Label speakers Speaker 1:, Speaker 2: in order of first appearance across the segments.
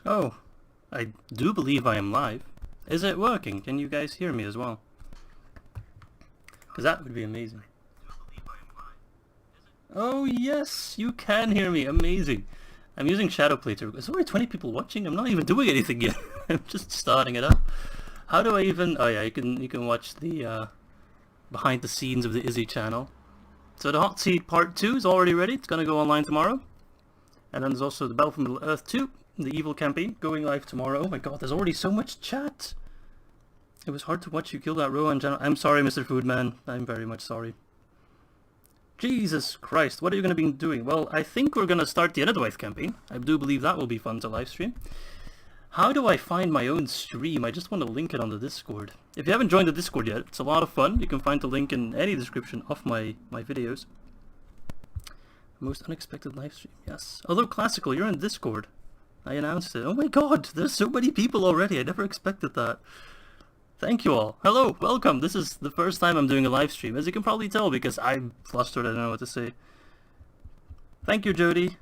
Speaker 1: Oh, I do believe I am live. Is it working? Can you guys hear me as well? Because that would be amazing. Oh yes, you can hear me. Amazing. I'm using Shadowplay to... There's already 20 people watching. I'm not even doing anything yet. I'm just starting it up. How do I even... Oh yeah, you can watch the behind the scenes of the Izzy channel. So the Hot Seat Part 2 is already ready. It's gonna go online tomorrow. And then there's also the Battle for Middle Earth 2, the Evil campaign, going live tomorrow. Oh my god, there's already so much chat. It was hard to watch you kill that Rohan channel. I'm sorry, Mr. Foodman. I'm very much sorry. Jesus Christ, what are you going to be doing? Well, I think we're going to start the Enedwaith campaign. I do believe that will be fun to livestream. How do I find my own stream? I just want to link it on the Discord. If you haven't joined the Discord yet, it's a lot of fun. You can find the link in any description of my videos. Most unexpected livestream, yes. Although Classical, you're in Discord. I announced it. Oh my god, there's so many people already. I never expected that. Thank you all. Hello, welcome. This is the first time I'm doing a live stream, as you can probably tell, because I'm flustered. I don't know what to say. Thank you, Jody,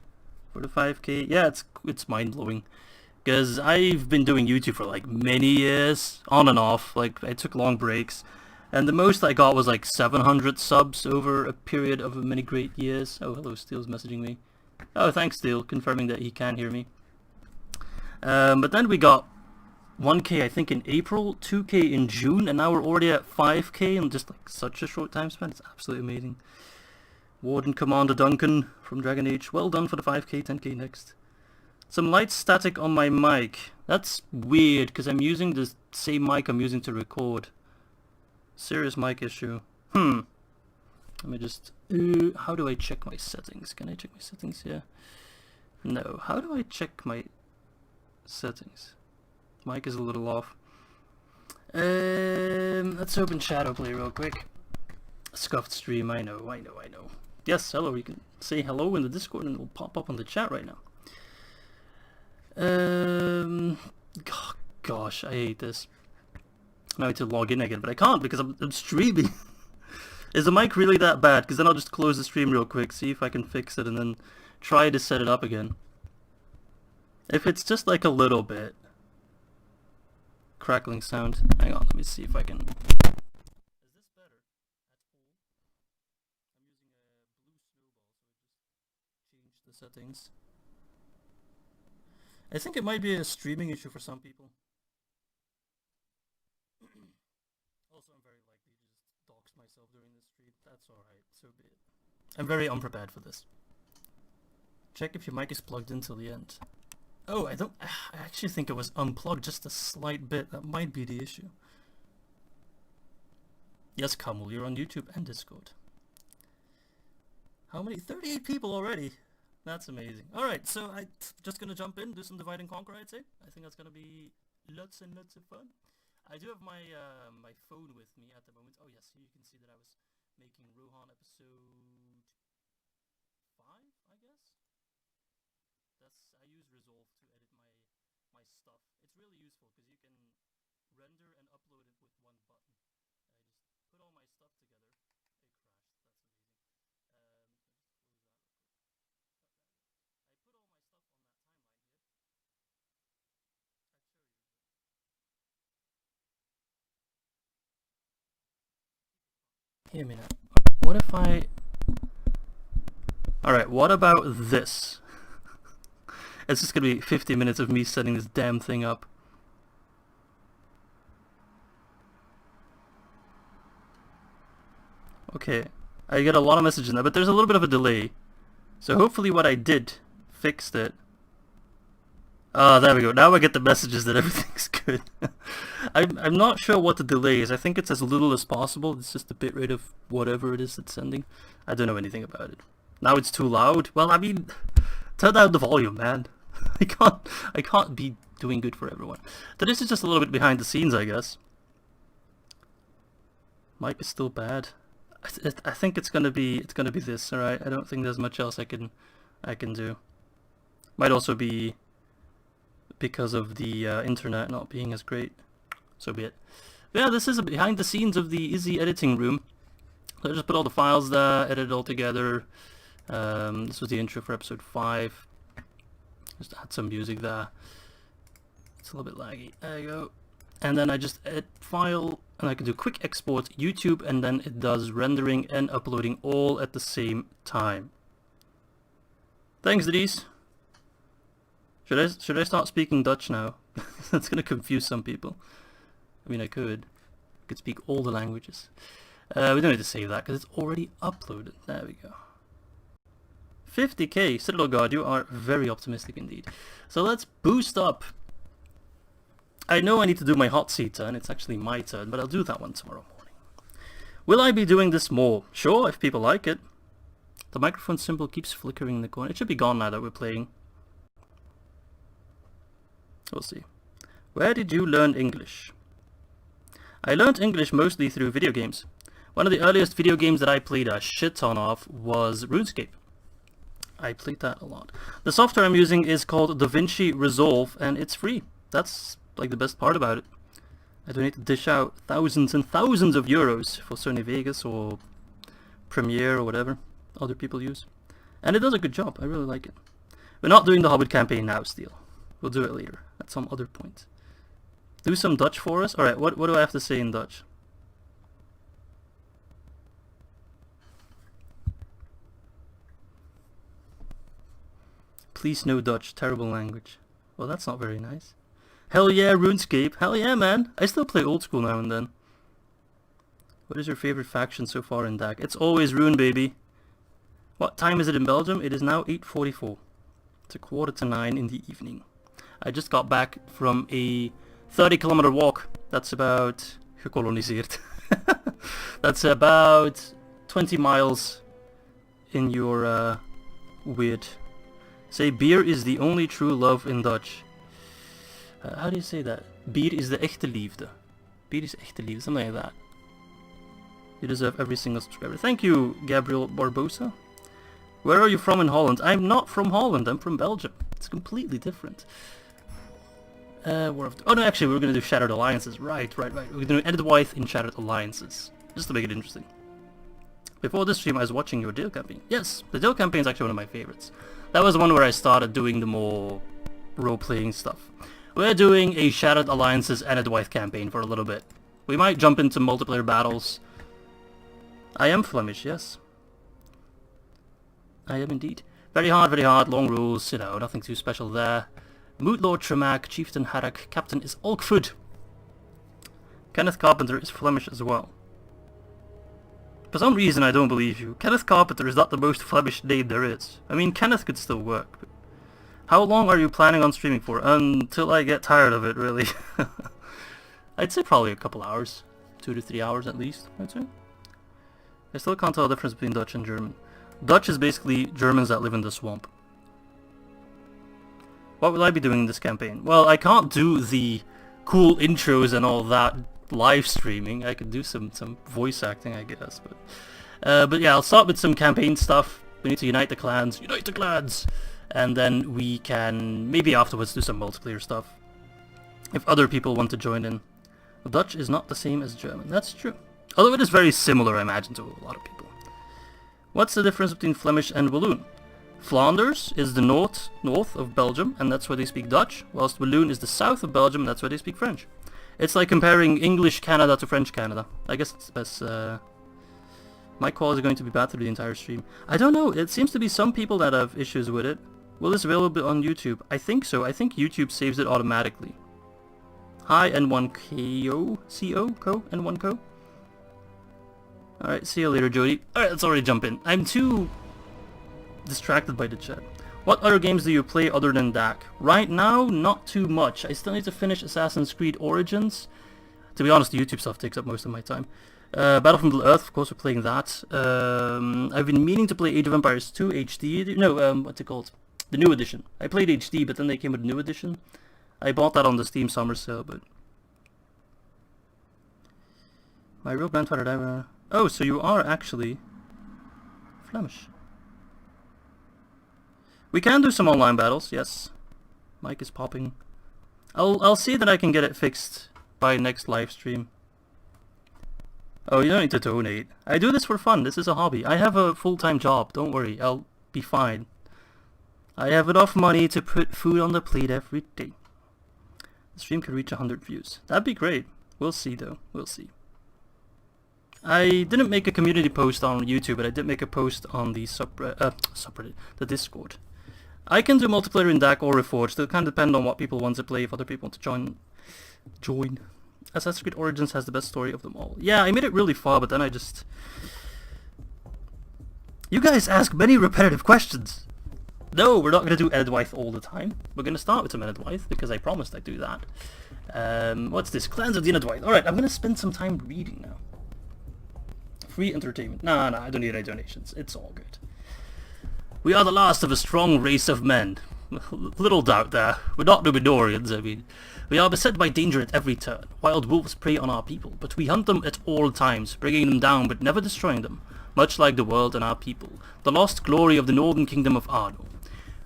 Speaker 1: for the 5k. Yeah, it's mind-blowing, because I've been doing YouTube for like many years, on and off. Like, I took long breaks, and the most I got was like 700 subs over a period of many great years. Oh, hello, Steel's messaging me. Oh, thanks, Steel, confirming that he can hear me. But then we got 1k I think in April, 2k in June, and now we're already at 5k in just like such a short time span. It's absolutely amazing. Warden Commander Duncan from Dragon Age, well done for the 5k, 10k next. Some light static on my mic. That's weird because I'm using the same mic I'm using to record. Serious mic issue. Let me just... how do I check my settings? Can I check my settings here? No. How do I check my settings? Mic is a little off. Let's open Shadowplay real quick. Scuffed stream, I know. Yes, hello, you can say hello in the Discord and it will pop up on the chat right now. Gosh, I hate this. Now I need to log in again, but I can't because I'm streaming. Is the mic really that bad? Because then I'll just close the stream real quick, see if I can fix it, and then try to set it up again. If it's just like a little bit crackling sound. Hang on, let me see if I can... Is this better at all? I'm using a blue snowball, so I just changed the settings. I think it might be a streaming issue for some people. Also, I'm very likely to just dox myself during this stream. That's alright, so be it. I'm very unprepared for this. Check if your mic is plugged in till the end. Oh, I actually think it was unplugged just a slight bit. That might be the issue. Yes, Kamul, you're on YouTube and Discord. How many? 38 people already. That's amazing. Alright, so I'm just gonna jump in, do some divide and conquer, I'd say. I think that's gonna be lots and lots of fun. I do have my my phone with me at the moment. Oh yes, here you can see that I was making Rohan episode 5, I guess. I use Resolve to edit my stuff. It's really useful because you can render and upload it with one button. I just put all my stuff together. It crashed. That's amazing. Just close that real quick. Oh, there it is. I put all my stuff on that timeline here. I'd show you. Hear me now. What if I... Alright, what about this? It's just gonna be 50 minutes of me setting this damn thing up. Okay, I get a lot of messages now, but there's a little bit of a delay. So hopefully what I did fixed it. Ah, there we go. Now I get the messages that everything's good. I'm not sure what the delay is. I think it's as little as possible. It's just the bitrate of whatever it is it's sending. I don't know anything about it. Now it's too loud. Well, I mean, turn down the volume, man. I can't be doing good for everyone. So this is just a little bit behind the scenes, I guess. Mic is still bad. I think it's gonna be this. All right. I don't think there's much else I can do. Might also be because of the internet not being as great. So be it. But yeah, this is a behind the scenes of the Izzy editing room. So I just put all the files there, edited it all together. This was the intro for episode 5. Just add some music there. It's a little bit laggy. There you go. And then I just add file, and I can do quick export YouTube, and then it does rendering and uploading all at the same time. Thanks, Dries. Should I start speaking Dutch now? That's gonna confuse some people. I mean, I could speak all the languages. We don't need to save that because it's already uploaded. There we go. 50k, Citadel Guard, you are very optimistic indeed. So let's boost up. I know I need to do my hot seat turn, it's actually my turn, but I'll do that one tomorrow morning. Will I be doing this more? Sure, if people like it. The microphone symbol keeps flickering in the corner. It should be gone now that we're playing. We'll see. Where did you learn English? I learned English mostly through video games. One of the earliest video games that I played a shit ton of was RuneScape. I played that a lot. The software I'm using is called DaVinci Resolve, and it's free. That's like the best part about it. I don't need to dish out thousands and thousands of euros for Sony Vegas or Premiere or whatever other people use. And it does a good job. I really like it. We're not doing the Hobbit campaign now, Steel. We'll do it later at some other point. Do some Dutch for us. Alright, what do I have to say in Dutch? Please no Dutch, terrible language. Well, that's not very nice. Hell yeah, RuneScape. Hell yeah, man. I still play old school now and then. What is your favorite faction so far in DAC? It's always Rhun, baby. What time is it in Belgium? It is now 8:44. It's 8:45 in the evening. I just got back from a 30-kilometer walk. That's about... gekoloniseerd. That's about 20 miles in your weird... Say beer is the only true love in Dutch. How do you say that? Bier is de echte liefde. Bier is echte liefde, something like that. You deserve every single subscriber. Thank you, Gabriel Barbosa. Where are you from in Holland? I'm not from Holland, I'm from Belgium. It's completely different. Oh no, actually we're going to do Shattered Alliances. Right. We're going to do Enedwaith in Shattered Alliances. Just to make it interesting. Before this stream I was watching your Dale campaign. Yes, the Dale campaign is actually one of my favorites. That was the one where I started doing the more role-playing stuff. We're doing a Shattered Alliances Enedwaith campaign for a little bit. We might jump into multiplayer battles. I am Flemish, yes. I am indeed. Very hard, long rules, you know, nothing too special there. Moot Lord Tremak, Chieftain Harad, Captain is Olkfood. Kenneth Carpenter is Flemish as well. For some reason I don't believe you. Kenneth Carpenter is not the most Flemish name there is. I mean, Kenneth could still work. But how long are you planning on streaming for? Until I get tired of it, really. I'd say probably a couple hours. 2 to 3 hours at least, I'd say. I still can't tell the difference between Dutch and German. Dutch is basically Germans that live in the swamp. What will I be doing in this campaign? Well, I can't do the cool intros and all that live streaming. I could do some voice acting, I guess. But yeah, I'll start with some campaign stuff. We need to unite the clans. Unite the clans! And then we can maybe afterwards do some multiplayer stuff. If other people want to join in. Dutch is not the same as German. That's true. Although it is very similar, I imagine, to a lot of people. What's the difference between Flemish and Walloon? Flanders is the north of Belgium, and that's where they speak Dutch, whilst Walloon is the south of Belgium, and that's where they speak French. It's like comparing English Canada to French Canada. I guess it's best. My call is going to be bad through the entire stream. I don't know, it seems to be some people that have issues with it. Will this available on YouTube? I think so. I think YouTube saves it automatically. Hi, N1KO, Co, N1Co. Alright, see you later, Jody. Alright, let's already jump in. I'm too distracted by the chat. What other games do you play other than DAC? Right now, not too much. I still need to finish Assassin's Creed Origins. To be honest, the YouTube stuff takes up most of my time. Battle from Middle-earth, of course, we're playing that. I've been meaning to play Age of Empires 2 HD. No, what's it called? The new edition. I played HD, but then they came with a new edition. I bought that on the Steam summer sale, but... My real grandfather died... Oh, so you are actually Flemish. We can do some online battles, yes. Mic is popping. I'll see that I can get it fixed by next live stream. Oh, you don't need to donate. I do this for fun. This is a hobby. I have a full-time job. Don't worry. I'll be fine. I have enough money to put food on the plate every day. The stream could reach 100 views. That'd be great. We'll see though. We'll see. I didn't make a community post on YouTube, but I did make a post on the subreddit, the Discord. I can do multiplayer in DAC or Reforged. It'll kind of depend on what people want to play, if other people want to join. Assassin's Creed Origins has the best story of them all. Yeah, I made it really far, but then I just... You guys ask many repetitive questions. No, we're not going to do Enedwaith all the time. We're going to start with some Enedwaith, because I promised I'd do that. What's this? Clans of the Enedwaith. Alright, I'm going to spend some time reading now. Free entertainment. No, I don't need any donations. It's all good. We are the last of a strong race of men. Little doubt there. We're not Numenoreans, I mean. We are beset by danger at every turn. Wild wolves prey on our people, but we hunt them at all times, bringing them down but never destroying them. Much like the world and our people. The lost glory of the northern kingdom of Arnor.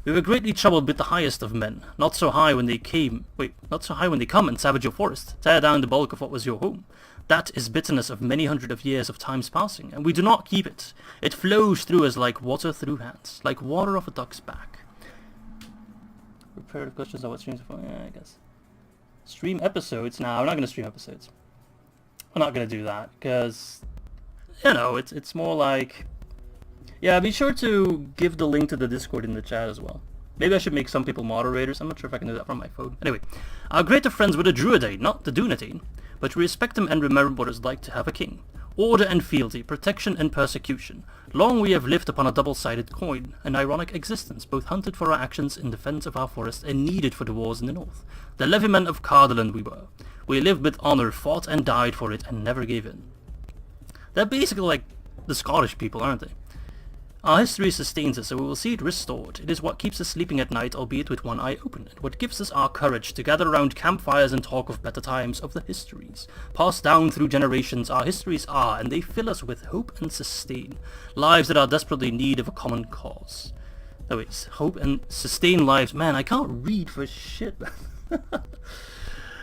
Speaker 1: We were greatly troubled with the highest of men. Not so high when they come and savage your forest, tear down the bulk of what was your home. That is bitterness of many hundred of years of times passing, and we do not keep it. It flows through us like water through hands, like water off a duck's back. Reparative questions on what streams are for? Yeah, I guess. Stream episodes? No, we're not going to stream episodes. We're not going to do that, because, you know, it's more like... Yeah, be sure to give the link to the Discord in the chat as well. Maybe I should make some people moderators. I'm not sure if I can do that from my phone. Anyway, our greater friends were the Druidain, not the Dunedain, but we respect them and remember what it's like to have a king. Order and fealty, protection and persecution. Long we have lived upon a double-sided coin, an ironic existence, both hunted for our actions in defense of our forest and needed for the wars in the north. The levymen of Cardolan we were. We lived with honor, fought and died for it, and never gave in. They're basically like the Scottish people, aren't they? Our history sustains us, so we will see it restored. It is what keeps us sleeping at night, albeit with one eye open, and what gives us our courage to gather around campfires and talk of better times, of the histories. Passed down through generations, our histories are, and they fill us with hope and sustain. Lives that are desperately in need of a common cause. Oh wait, hope and sustain lives. Man, I can't read for shit, man.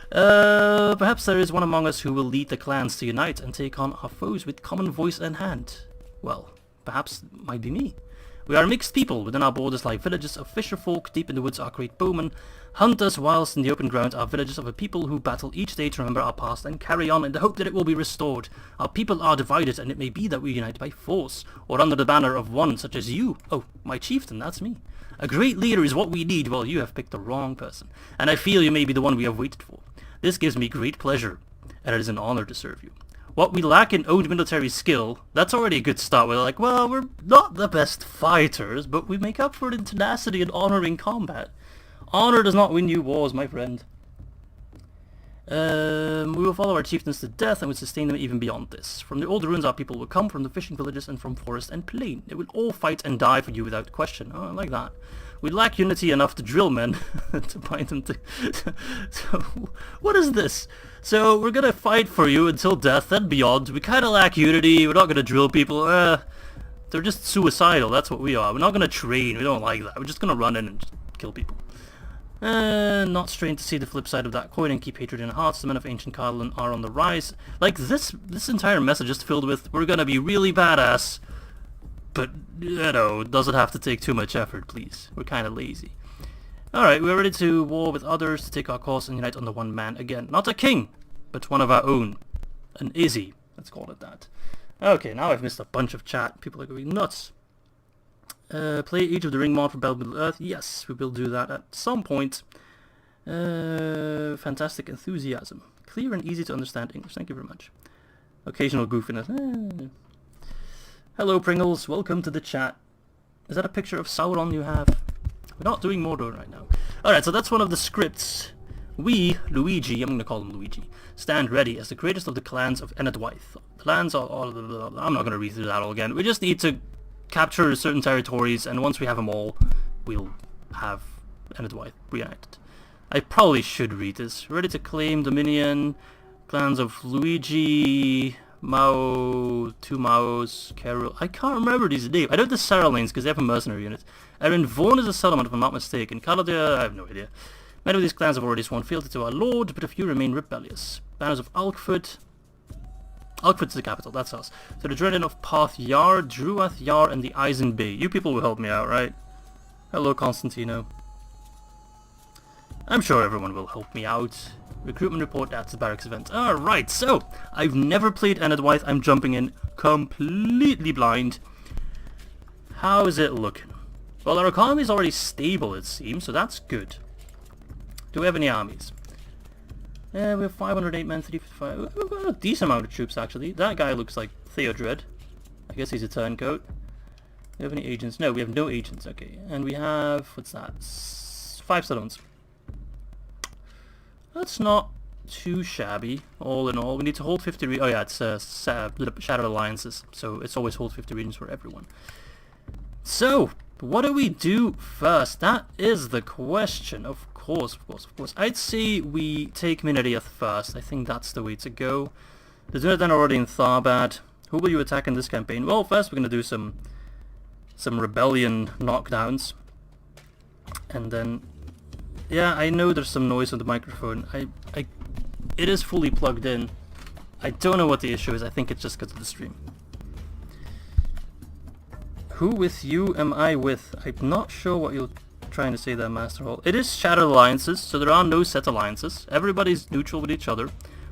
Speaker 1: Perhaps there is one among us who will lead the clans to unite and take on our foes with common voice and hand. Well, perhaps it might be me. We are mixed people. Within our borders lie villages of fisher folk, deep in the woods are great bowmen, hunters, whilst in the open ground are villages of a people who battle each day to remember our past and carry on in the hope that it will be restored. Our people are divided, and it may be that we unite by force, or under the banner of one such as you. Oh, my chieftain, that's me. A great leader is what we need. Well, you have picked the wrong person, and I feel you may be the one we have waited for. This gives me great pleasure, and it is an honor to serve you. What we lack in old military skill, that's already a good start. We're like, well, we're not the best fighters, but we make up for it in tenacity and honor in combat. Honor does not win you wars, my friend. We will follow our chieftains to death and will sustain them even beyond this. From the old ruins our people will come, from the fishing villages and from forest and plain. They will all fight and die for you without question. Oh, I like that. We lack unity enough to drill men to bind them to... So, what is this? So, we're gonna fight for you until death and beyond. We kinda lack unity, we're not gonna drill people. They're just suicidal, that's what we are. We're not gonna train, we don't like that. We're just gonna run in and just kill people. Not strained to see the flip side of that coin and keep hatred in our hearts. The men of ancient Cardolan are on the rise. Like, this entire message is filled with, we're gonna be really badass. But, you know, does it have to take too much effort, please? We're kind of lazy. Alright, we're ready to war with others, to take our cause and unite under one man again. Not a king, but one of our own. An Izzy, let's call it that. Okay, now I've missed a bunch of chat. People are going nuts. Play Age of the Ring mod for Battle Middle Earth. Yes, we will do that at some point. Fantastic enthusiasm. Clear and easy to understand English. Thank you very much. Occasional goofiness. Hello Pringles, welcome to the chat. Is that a picture of Sauron you have? We're not doing Mordor right now. Alright, so that's one of the scripts. We, Luigi, I'm going to call him Luigi, stand ready as the greatest of the clans of Enedwaith. The lands are all... I'm not going to read through that all again. We just need to capture certain territories, and once we have them all, we'll have Enedwaith reunited. I probably should read this. Ready to claim Dominion, clans of Luigi... Mao, two Maos, Carol... I can't remember these names. I know the Saralanes because they have a mercenary unit. Erin Vaughan is a settlement, if I'm not mistaken. Caladia, I have no idea. Many of these clans have already sworn fealty to our lord, but a few remain rebellious. Banners of Alkford... Alkford's the capital, that's us. So the Dreadin of Path Yar, Druath Yar, and the Eisen Bay. You people will help me out, right? Hello, Constantino. I'm sure everyone will help me out. Recruitment report at the barracks event. Alright, so I've never played Enedwaith. I'm jumping in completely blind. How is it looking? Well, our economy is already stable, it seems, so that's good. Do we have any armies? We have 508 men, 355. We've got a decent amount of troops, actually. That guy looks like Theodred. I guess he's a turncoat. Do we have any agents? No, we have no agents. Okay, and we have, what's that? 5 settlements. That's not too shabby, all in all. We need to hold 50 oh yeah, it's Shattered Alliances, so it's always hold 50 regions for everyone. So, what do we do first? That is the question. Of course. I'd say we take Enedwaith first. I think that's the way to go. The Dunedain are already in Tharbad. Who will you attack in this campaign? Well, first we're going to do some rebellion knockdowns. And then, yeah, I know there's some noise on the microphone. It is fully plugged in. I don't know what the issue is. I think it's just because of the stream. Who with you am I with? I'm not sure what you're trying to say there, Master Hall. It is Shattered Alliances, so there are no set alliances. Everybody's neutral with each other.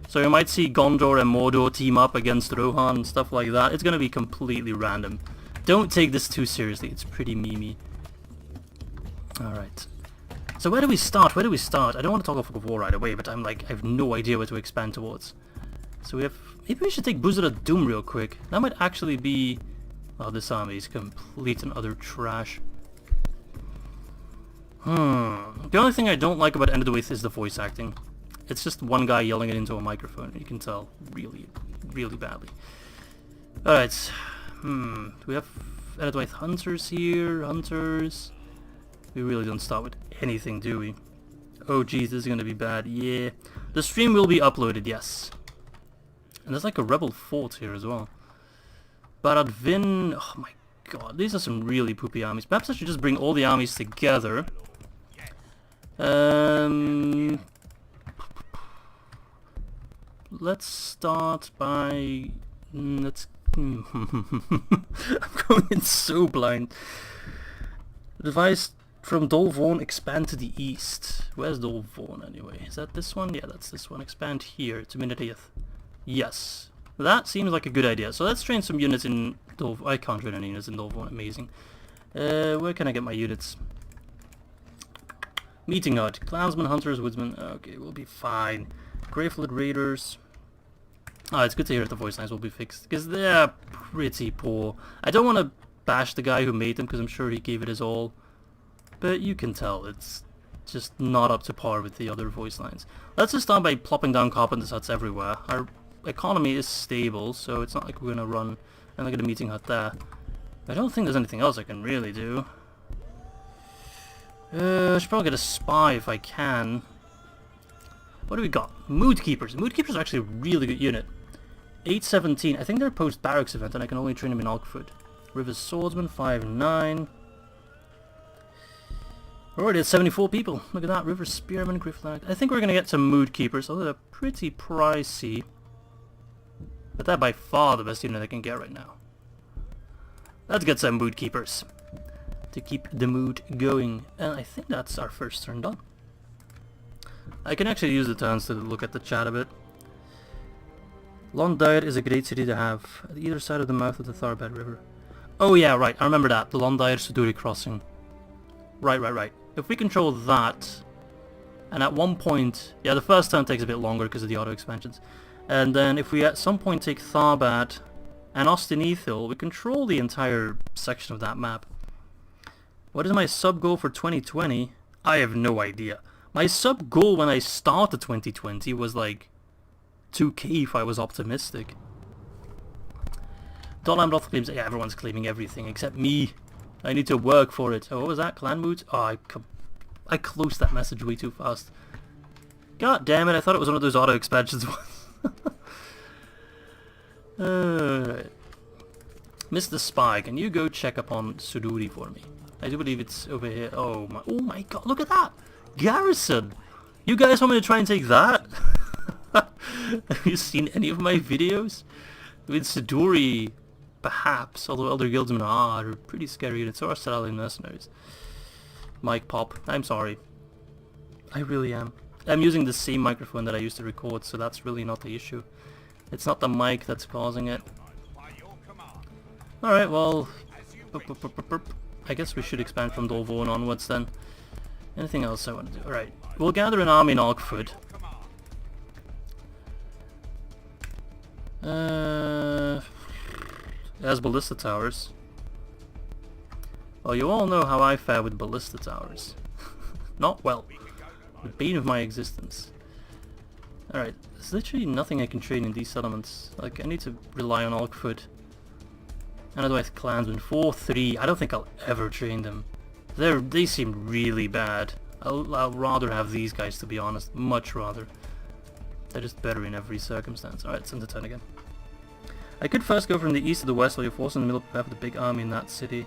Speaker 1: So you might see Gondor and Mordor team up against Rohan and stuff like that. It's going to be completely random. Don't take this too seriously. It's pretty memey. Alright. So where do we start? I don't want to talk off of war right away, but I'm like, I have no idea where to expand towards. So we have... Maybe we should take Buzzer Doom real quick. That might actually be... Oh, this army is complete and utter trash. The only thing I don't like about Enedwaith is the voice acting. It's just one guy yelling it into a microphone. You can tell really, really badly. Alright. We have Enedwaith Hunters here. Hunters. We really don't start with anything, do we? Oh geez, this is gonna be bad. Yeah. The stream will be uploaded, yes. And there's like a rebel fort here as well. Baradvin... Oh my god, these are some really poopy armies. Perhaps I should just bring all the armies together. Let's start by... Let's... I'm going in so blind. Device from Dolvorn, expand to the east. Where's Dolvorn anyway? Is that this one? Yeah, that's this one. Expand here to Enedwaith. Yes. That seems like a good idea. So let's train some units in Dolvorn. I can't train any units in Dolvorn. Amazing. Where can I get my units? Meeting Hut. Clansmen, Hunters, Woodsmen. Okay, we'll be fine. Greyflood Raiders. Oh, it's good to hear that the voice lines will be fixed, because they're pretty poor. I don't want to bash the guy who made them, because I'm sure he gave it his all. But you can tell it's just not up to par with the other voice lines. Let's just start by plopping down carpenters huts everywhere. Our economy is stable, so it's not like we're going to run and look at a meeting hut there. I don't think there's anything else I can really do. I should probably get a spy if I can. What do we got? Mood Keepers. Mood Keepers are actually a really good unit. 817. I think they're post barracks event and I can only train them in Alkford. River Swordsman 5-9. We're already at 74 people. Look at that. River Spearman, Grifflag. I think we're going to get some Mood Keepers, although they're pretty pricey. But they're by far the best unit I can get right now. Let's get some Mood Keepers to keep the mood going. And I think that's our first turn done. I can actually use the turns to look at the chat a bit. Londyre is a great city to have at either side of the mouth of the Tharbad River. Oh yeah, right, I remember that. The Londyre Suduri crossing. Right. If we control that, and at one point... Yeah, the first turn takes a bit longer because of the auto expansions. And then if we at some point take Tharbad and Ostenethil, we control the entire section of that map. What is my sub goal for 2020? I have no idea. My sub goal when I started 2020 was like 2k if I was optimistic. Dolamroth claims, yeah, everyone's claiming everything except me. I need to work for it. Oh, what was that? Clan mood? Oh, I closed that message way too fast. God damn it, I thought it was one of those auto expansions ones. Alright. Mr. Spy, can you go check up on Suduri for me? I do believe it's over here. Oh my god, look at that! Garrison! You guys want me to try and take that? Have you seen any of my videos? With Suduri, perhaps, although Elder Guildsmen are pretty scary units, so are Australian mercenaries. Mike Pop, I'm sorry. I really am. I'm using the same microphone that I used to record, so that's really not the issue. It's not the mic that's causing it. Alright, well... I guess we should expand from Dolvo and onwards then. Anything else I want to do? Alright, we'll gather an army in Ogford. As ballista towers. Well, you all know how I fare with ballista towers. Not well. The bane of my existence. Alright, there's literally nothing I can train in these settlements. Like, I need to rely on Ogford. Enedwaith clansmen 4-3. I don't think I'll ever train them. They seem really bad. I'll rather have these guys, to be honest. Much rather. They're just better in every circumstance. Alright, it's in the turn again. I could first go from the east to the west while you're forced in the middle to have the big army in that city.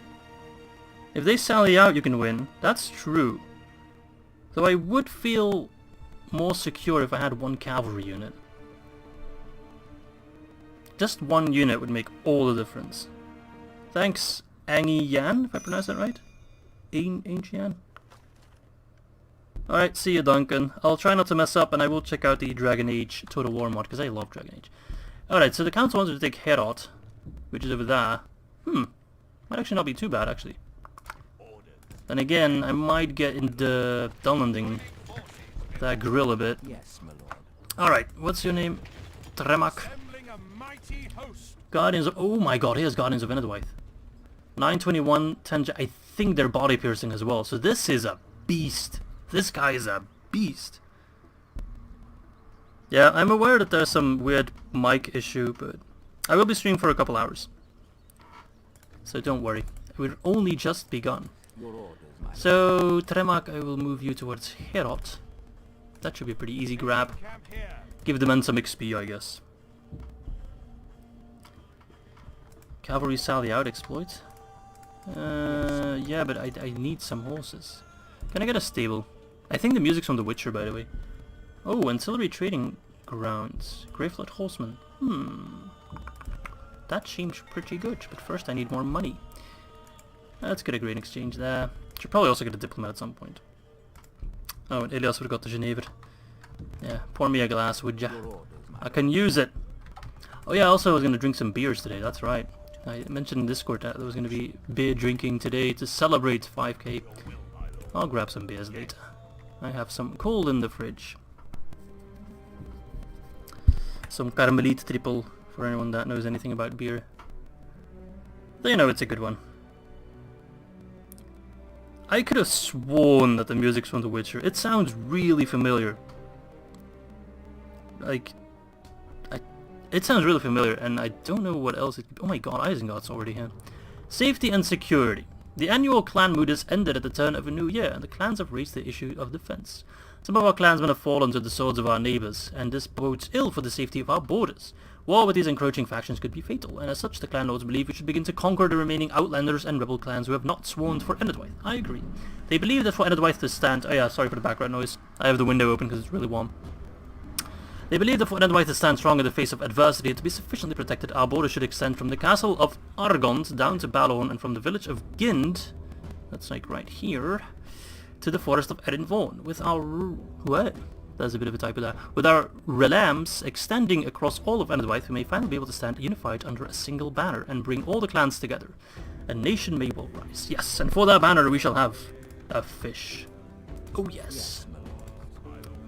Speaker 1: If they sally out, you can win. That's true. Though I would feel more secure if I had one cavalry unit. Just one unit would make all the difference. Thanks, Angie Yan, if I pronounce that right? Angie Yan? Alright, see you, Duncan. I'll try not to mess up, and I will check out the Dragon Age Total War mod, because I love Dragon Age. Alright, so the council wants to take Harad, which is over there. Might actually not be too bad, actually. Then again, I might get into downlanding that grill a bit. Alright, what's your name? Tremak. Guardians of... Oh my god, here's Guardians of Enedwaith. 921, 10... I think they're body piercing as well, so this is a beast. This guy is a beast. Yeah, I'm aware that there's some weird mic issue, but I will be streaming for a couple hours. So don't worry. We've only just begun. So, Tremak, I will move you towards Harad. That should be a pretty easy grab. Give the men some XP, I guess. Cavalry sally out exploit. Yeah, but I need some horses. Can I get a stable? I think the music's from The Witcher, by the way. Oh, ancillary trading grounds. Greyflood horsemen. That seems pretty good, but first I need more money. Let's get a grain exchange there. Should probably also get a diplomat at some point. Oh, and Elias would have got the Genever. Yeah, pour me a glass, would ya? I can use it! Oh yeah, also I was going to drink some beers today, that's right. I mentioned in Discord that there was going to be beer drinking today to celebrate 5k. I'll grab some beers later. I have some cold in the fridge. Some Carmelite triple, for anyone that knows anything about beer. They know it's a good one. I could have sworn that the music's from The Witcher. It sounds really familiar. Like... It sounds really familiar, and I don't know what else it... Oh my god, Isengard's already here. Safety and security. The annual clan mood has ended at the turn of a new year, and the clans have raised the issue of defense. Some of our clansmen have fallen to the swords of our neighbors, and this bodes ill for the safety of our borders. War with these encroaching factions could be fatal, and as such the clan lords believe we should begin to conquer the remaining outlanders and rebel clans who have not sworn for Enedwaith. I agree. They believe that for Enedwaith to stand... Oh yeah, sorry for the background noise. I have the window open because it's really warm. They believe that for Enedwaith to stand strong in the face of adversity and to be sufficiently protected, our border should extend from the castle of Argond down to Balorn and from the village of Gind, that's like right here, to the forest of Ered with our... What? There's a bit of a typo there. With our realms extending across all of Enedwaith, we may finally be able to stand unified under a single banner and bring all the clans together. A nation may well rise. Yes, and for that banner we shall have a fish. Oh yes.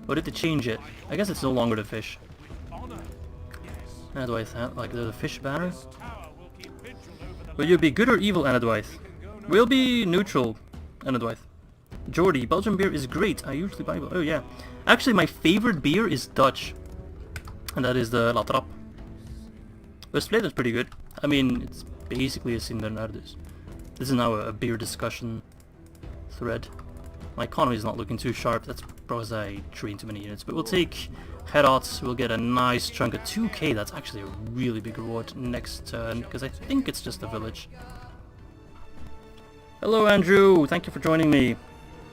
Speaker 1: Or did they change it? I guess it's no longer the fish. Enedwaith, like the fish banner? Will you be good or evil, Enedwaith? We'll be neutral, Enedwaith. Jordy, Belgian beer is great. I usually buy... Oh yeah. Actually, my favorite beer is Dutch. And that is the La Trappe. Westfleden's pretty good. I mean, it's basically a Sint Bernardus. This is now a beer discussion thread. My economy is not looking too sharp. That's because I train too many units. But we'll take Harad. We'll get a nice chunk of 2k. That's actually a really big reward next turn. Because I think it's just a village. Hello, Andrew. Thank you for joining me.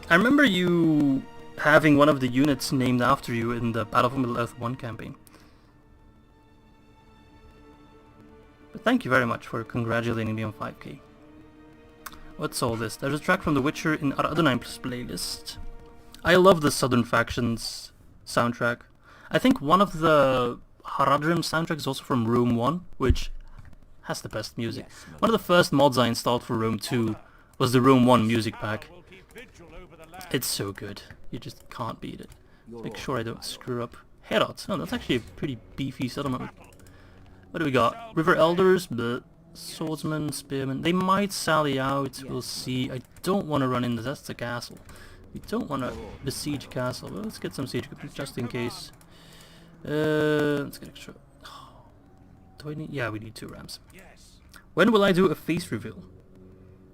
Speaker 1: I remember you having one of the units named after you in the Battle for Middle-earth 1 campaign. But thank you very much for congratulating me on 5k. What's all this? There's a track from The Witcher in our other 9+ playlist. I love the Southern Factions soundtrack. I think one of the Haradrim soundtracks is also from Room 1, which has the best music. One of the first mods I installed for Room 2 was the Room 1 music pack. It's so good. You just can't beat it. Make sure I don't screw up. Harad. No, that's actually a pretty beefy settlement. What do we got? River Elders, but Swordsmen, Spearmen. They might sally out. We'll see. I don't want to run into that's the castle. We don't want to besiege a castle. Well, let's get some siege equipment just in case. Let's get extra. Do I need? Yeah, we need 2 rams. When will I do a face reveal?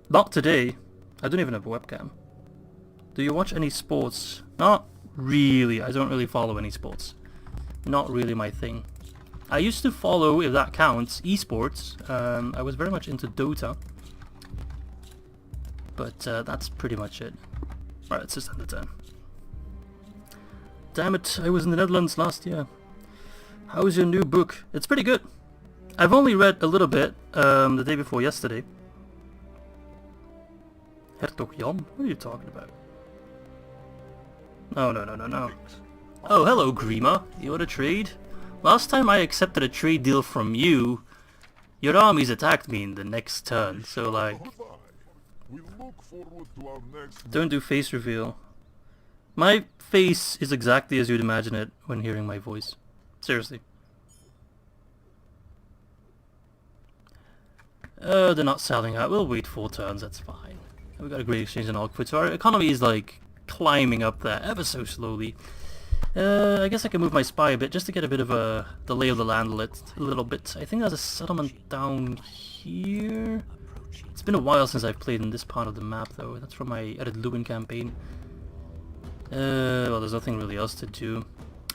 Speaker 1: Not today. I don't even have a webcam. Do you watch any sports? Not really. I don't really follow any sports. Not really my thing. I used to follow, if that counts, esports. I was very much into Dota. But that's pretty much it. Alright, it's just under 10. Damn it, I was in the Netherlands last year. How's your new book? It's pretty good. I've only read a little bit the day before yesterday. Hertog Jan? What are you talking about? No. Oh, hello, Grima. You want a trade? Last time I accepted a trade deal from you, your armies attacked me in the next turn, so like... Don't do face reveal. My face is exactly as you'd imagine it when hearing my voice. Seriously. They're not selling out. We'll wait 4 turns, that's fine. We've got a great exchange in Ogfoot, so our economy is like climbing up there ever so slowly. I guess I can move my spy a bit just to get a bit of the lay of the land a little bit. I think there's a settlement down here. It's been a while since I've played in this part of the map though. That's from my Ered Luin campaign. Well, there's nothing really else to do.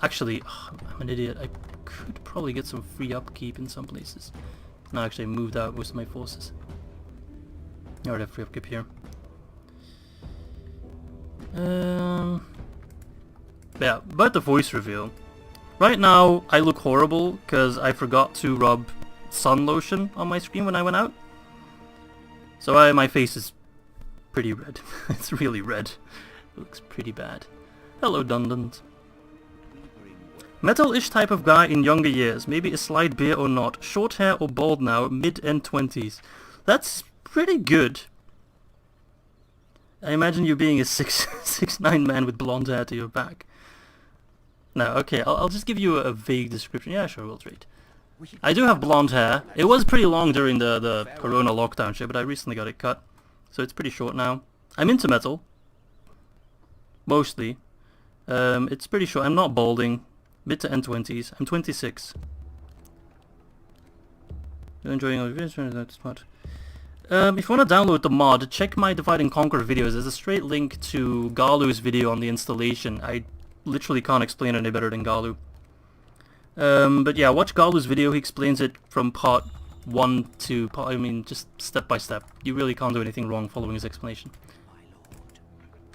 Speaker 1: Actually, I'm an idiot. I could probably get some free upkeep in some places. No, actually I moved out most of my forces. I already have free upkeep here. Yeah, but the voice reveal. Right now, I look horrible because I forgot to rub sun lotion on my screen when I went out. So my face is pretty red. It's really red. It looks pretty bad. Hello, Dundant. Metal-ish type of guy in younger years. Maybe a slight beard or not. Short hair or bald now. Mid-end 20s. That's pretty good. I imagine you being a 6'9" man with blonde hair to your back. No, okay, I'll just give you a vague description. Yeah, sure, we'll trade. I do have blonde hair. It was pretty long during the Corona lockdown shit, but I recently got it cut. So it's pretty short now. I'm into metal. Mostly. It's pretty short. I'm not balding. Mid to end 20s. I'm 26. You're enjoying all your videos? That's smart. If you want to download the mod, check my Divide and Conquer videos. There's a straight link to Galu's video on the installation. I literally can't explain it any better than Galu. But yeah, watch Galu's video. He explains it from part 1 to just step by step. You really can't do anything wrong following his explanation.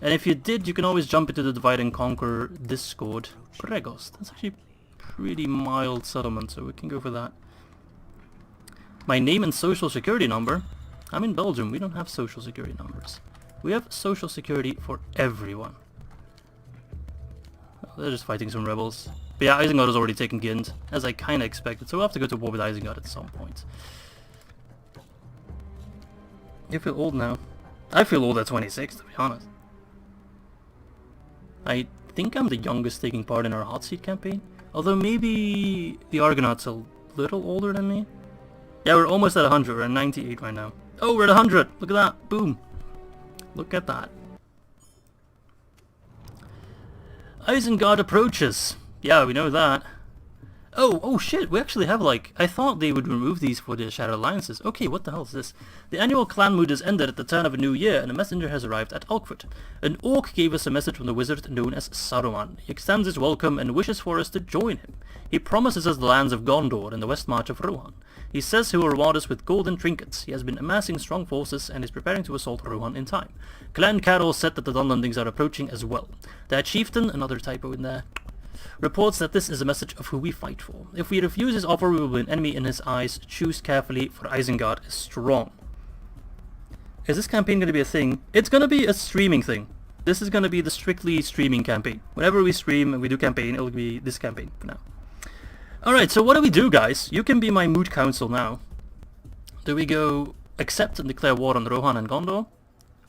Speaker 1: And if you did, you can always jump into the Divide and Conquer Discord. Pregost. That's actually a pretty mild settlement, so we can go for that. My name and social security number. I'm in Belgium. We don't have social security numbers. We have social security for everyone. Well, they're just fighting some rebels. But yeah, Isengard has already taken Gind, as I kind of expected, so we'll have to go to war with Isengard at some point. You feel old now. I feel old at 26, to be honest. I think I'm the youngest taking part in our hot seat campaign, although maybe the Argonauts a little older than me. Yeah, we're almost at 100, we're at 98 right now. Oh, we're at 100! Look at that! Boom! Look at that. Isengard approaches! Yeah, we know that. Oh shit, we actually have I thought they would remove these for the Shadow Alliances. Okay, what the hell is this? The annual clan mood has ended at the turn of a new year, and a messenger has arrived at Alkford. An orc gave us a message from the wizard known as Saruman. He extends his welcome and wishes for us to join him. He promises us the lands of Gondor and the west march of Rohan. He says he will reward us with golden trinkets. He has been amassing strong forces and is preparing to assault Rohan in time. Clan Carol said that the Dunlandings are approaching as well. Their chieftain, another typo in there, reports that this is a message of who we fight for. If we refuse his offer, we will be an enemy in his eyes. Choose carefully, for Isengard is strong. Is this campaign going to be a thing? It's going to be a streaming thing. This is going to be the strictly streaming campaign. Whenever we stream and we do campaign, it'll be this campaign for now. Alright, so what do we do, guys? You can be my mood council now. Do we go accept and declare war on Rohan and Gondor?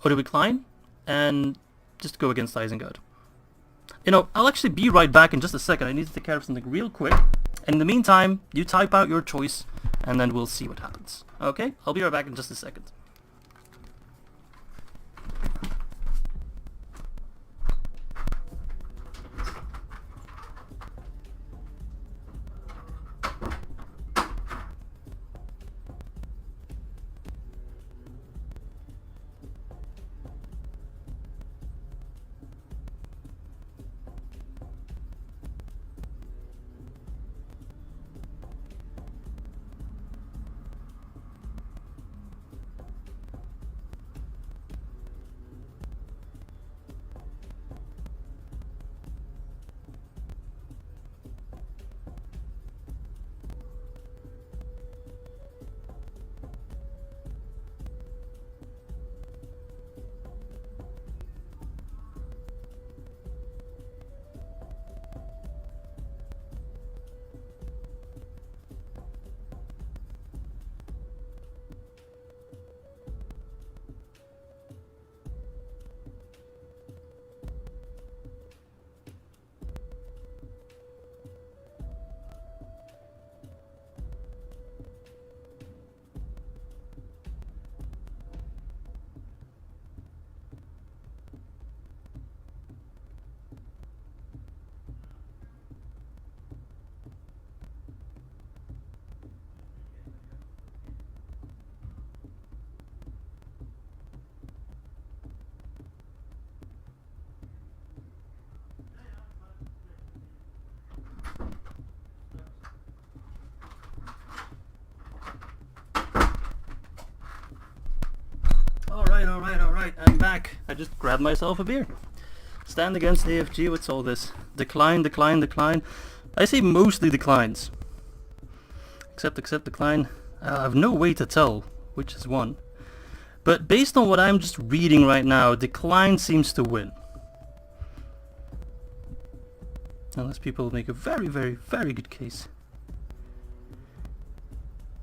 Speaker 1: Or do we climb and just go against Isengard? You know, I'll actually be right back in just a second. I need to take care of something real quick. And in the meantime, you type out your choice and then we'll see what happens. Okay? I'll be right back in just a second. Alright, I'm back. I just grabbed myself a beer. Stand against AFG, what's all this? Decline, decline, decline. I say mostly declines. Accept, decline. I have no way to tell which is one. But based on what I'm just reading right now, decline seems to win. Unless people make a very, very, very good case.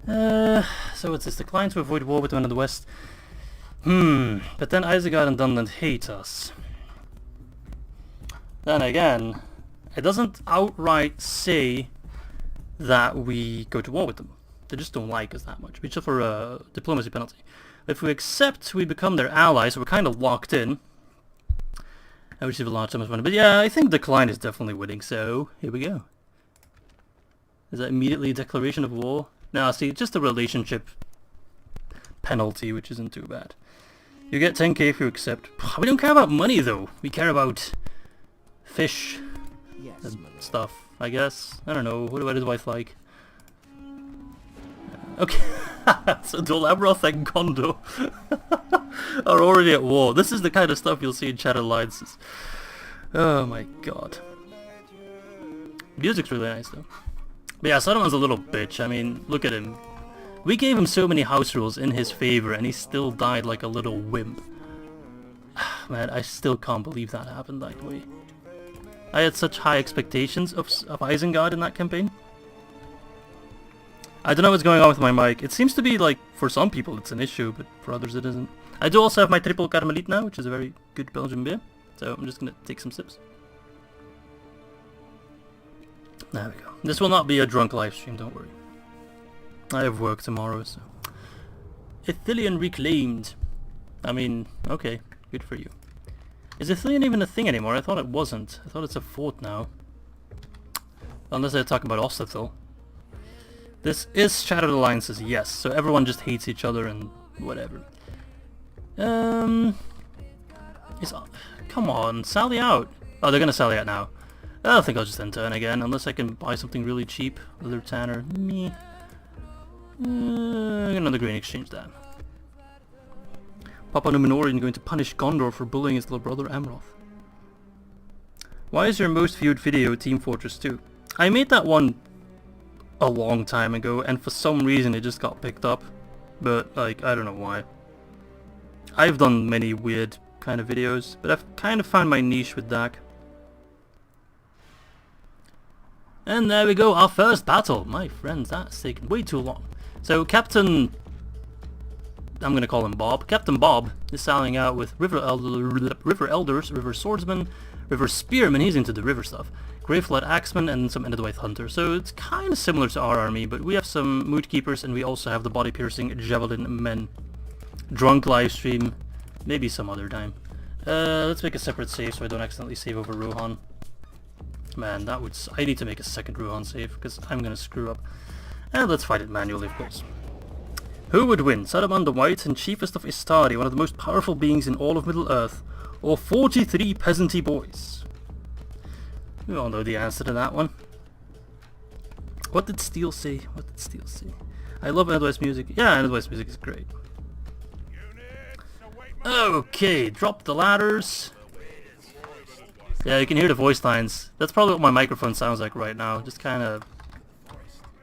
Speaker 1: So what's this? Decline to avoid war with one in the west. But then Isengard and Dunland hate us. Then again, it doesn't outright say that we go to war with them. They just don't like us that much. We just for a diplomacy penalty. If we accept, we become their allies, so we're kind of locked in. And we receive a large sum of money. But yeah, I think decline is definitely winning, so here we go. Is that immediately a declaration of war? No, see, just a relationship penalty, which isn't too bad. You get 10k if you accept. We don't care about money though. We care about fish and stuff, I guess. I don't know. What do his wife like? Okay. So Dolabroth and Gondor are already at war. This is the kind of stuff you'll see in chat alliances. Oh my god. Music's really nice though. But yeah, Saruman's a little bitch. I mean, look at him. We gave him so many house rules in his favor and he still died like a little wimp. Man, I still can't believe that happened that way. I had such high expectations of Isengard in that campaign. I don't know what's going on with my mic. It seems to be like, for some people it's an issue, but for others it isn't. I do also have my triple Carmelite now, which is a very good Belgian beer. So I'm just going to take some sips. There we go. This will not be a drunk live stream, don't worry. I have work tomorrow, so... Ithilien reclaimed. I mean, okay, good for you. Is Ithilien even a thing anymore? I thought it wasn't. I thought it's a fort now. Unless they're talking about Ostafil. This is Shattered Alliances, yes, so everyone just hates each other and whatever. Come on, sally out. Oh, they're gonna sally out now. I don't think I'll just end turn again, unless I can buy something really cheap. Leather Tanner, me. Another grain exchange that. Papa Numenorian going to punish Gondor for bullying his little brother Amroth. Why is your most viewed video Team Fortress 2? I made that one a long time ago, and for some reason it just got picked up. But, like, I don't know why. I've done many weird kind of videos, but I've kind of found my niche with Dak. And there we go, our first battle. My friends, that's taken way too long. So Captain... I'm gonna call him Bob. Captain Bob is sallying out with River Elders, River Swordsmen, River Spearmen, he's into the river stuff, Greyflood Axemen, and some Enedwaith Hunters. So it's kind of similar to our army, but we have some Mood Keepers, and we also have the Body-Piercing Javelin Men. Drunk Livestream, maybe some other time. Let's make a separate save so I don't accidentally save over Rohan. Man, that would... I need to make a second Rohan save, because I'm gonna screw up. And let's fight it manually, of course. Who would win? Saruman the White and Chiefest of Istari, one of the most powerful beings in all of Middle-earth, or 43 peasanty boys? We all know the answer to that one. What did Steel say? What did Steel say? I love Enedwaith's music. Yeah, Enedwaith's music is great. Okay, drop the ladders. Yeah, you can hear the voice lines. That's probably what my microphone sounds like right now. Just kind of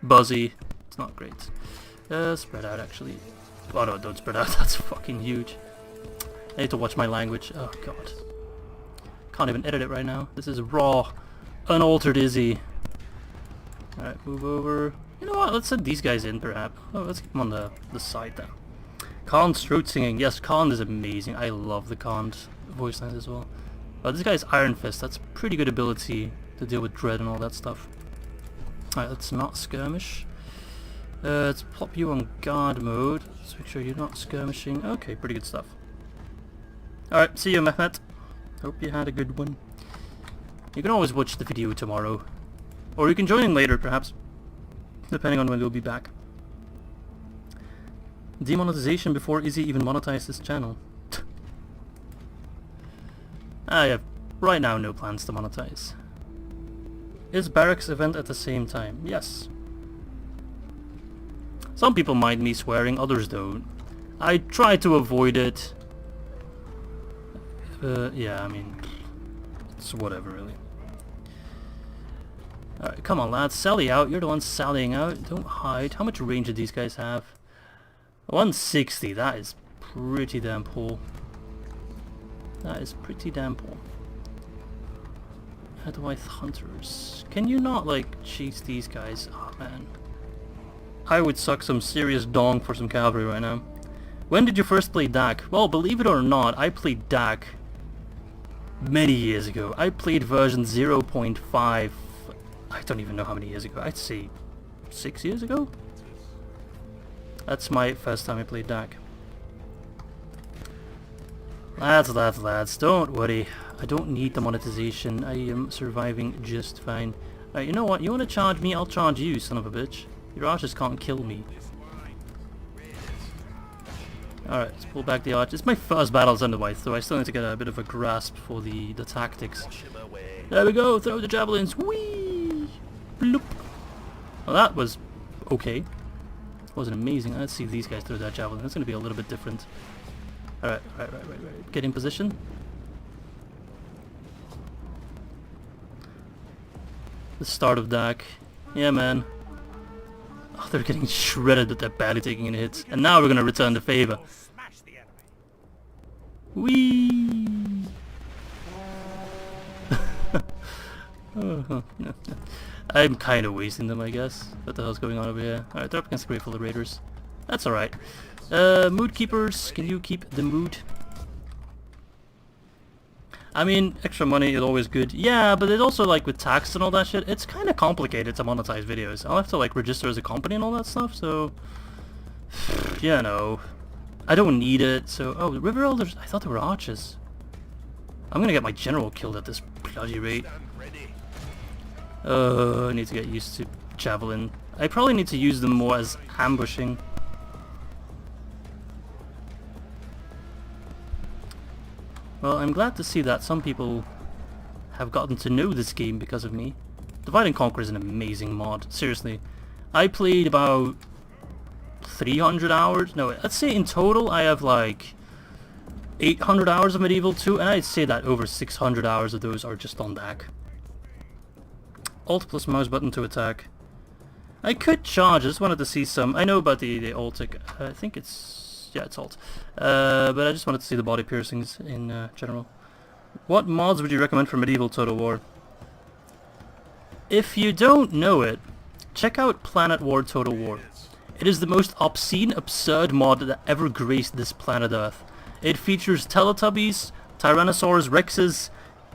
Speaker 1: buzzy. It's not great. Spread out actually. Oh no, don't spread out. That's fucking huge. I need to watch my language. Oh god. Can't even edit it right now. This is raw, unaltered Izzy. Alright, move over. You know what? Let's send these guys in perhaps. Oh, let's keep them on the side then. Khan's throat singing. Yes, Khan is amazing. I love the Khan's voice lines as well. But this guy's Iron Fist. That's pretty good ability to deal with dread and all that stuff. Alright, let's not skirmish. Let's plop you on guard mode. Let's make sure you're not skirmishing. Okay, pretty good stuff. Alright, see you, Mehmet. Hope you had a good one. You can always watch the video tomorrow. Or you can join in later, perhaps. Depending on when we'll be back. Demonetization before Izzy even monetized his channel. I have right now no plans to monetize. Is Barracks event at the same time? Yes. Some people mind me swearing, others don't. I try to avoid it. Yeah, I mean, it's whatever really. Alright, come on lads, sally out. You're the ones sallying out. Don't hide. How much range do these guys have? 160, that is pretty damn poor. That is pretty damn poor. Enedwaith Hunters. Can you not, like, chase these guys? Oh man. I would suck some serious dong for some cavalry right now. When did you first play Dak? Well, believe it or not, I played Dak many years ago. I played version 0.5. I don't even know how many years ago. I'd say 6 years ago? That's my first time I played Dak. Lads, don't worry. I don't need the monetization. I am surviving just fine. Alright, you know what? You want to charge me? I'll charge you, son of a bitch. Your archers can't kill me. Alright, let's pull back the archers. It's my first battle as Enedwaith, so I still need to get a bit of a grasp for the tactics. There we go, throw the javelins. Whee! Bloop. Well, that was okay. Wasn't amazing. Let's see if these guys throw that javelin. That's going to be a little bit different. Alright, right. Get in position. The start of Dak. Yeah, man. Oh, they're getting shredded, but they're barely taking any hits. And now we're going to return the favor. Whee! I'm kind of wasting them, I guess. What the hell's going on over here? Alright, they're up against Grateful Raiders. That's alright. Mood Keepers, can you keep the mood? I mean, extra money is always good. Yeah, but it also, like, with tax and all that shit, it's kind of complicated to monetize videos. I'll have to, like, register as a company and all that stuff, so... you know. I don't need it, so... Oh, River Elders, I thought they were archers. I'm gonna get my general killed at this bloody rate. I need to get used to Javelin. I probably need to use them more as ambushing. Well, I'm glad to see that some people have gotten to know this game because of me. Divide and Conquer is an amazing mod, seriously. I played about 300 hours, no, let's say in total I have like 800 hours of Medieval 2, and I'd say that over 600 hours of those are just on Dak. Alt plus mouse button to attack. I could charge, I just wanted to see some, I know about the Alt, I think it's Yeah, it's alt. But I just wanted to see the body piercings in general. What mods would you recommend for medieval Total War? If you don't know it, check out Planet War Total War. It is the most obscene, absurd mod that ever graced this planet Earth. It features Teletubbies, Tyrannosaurus Rexes,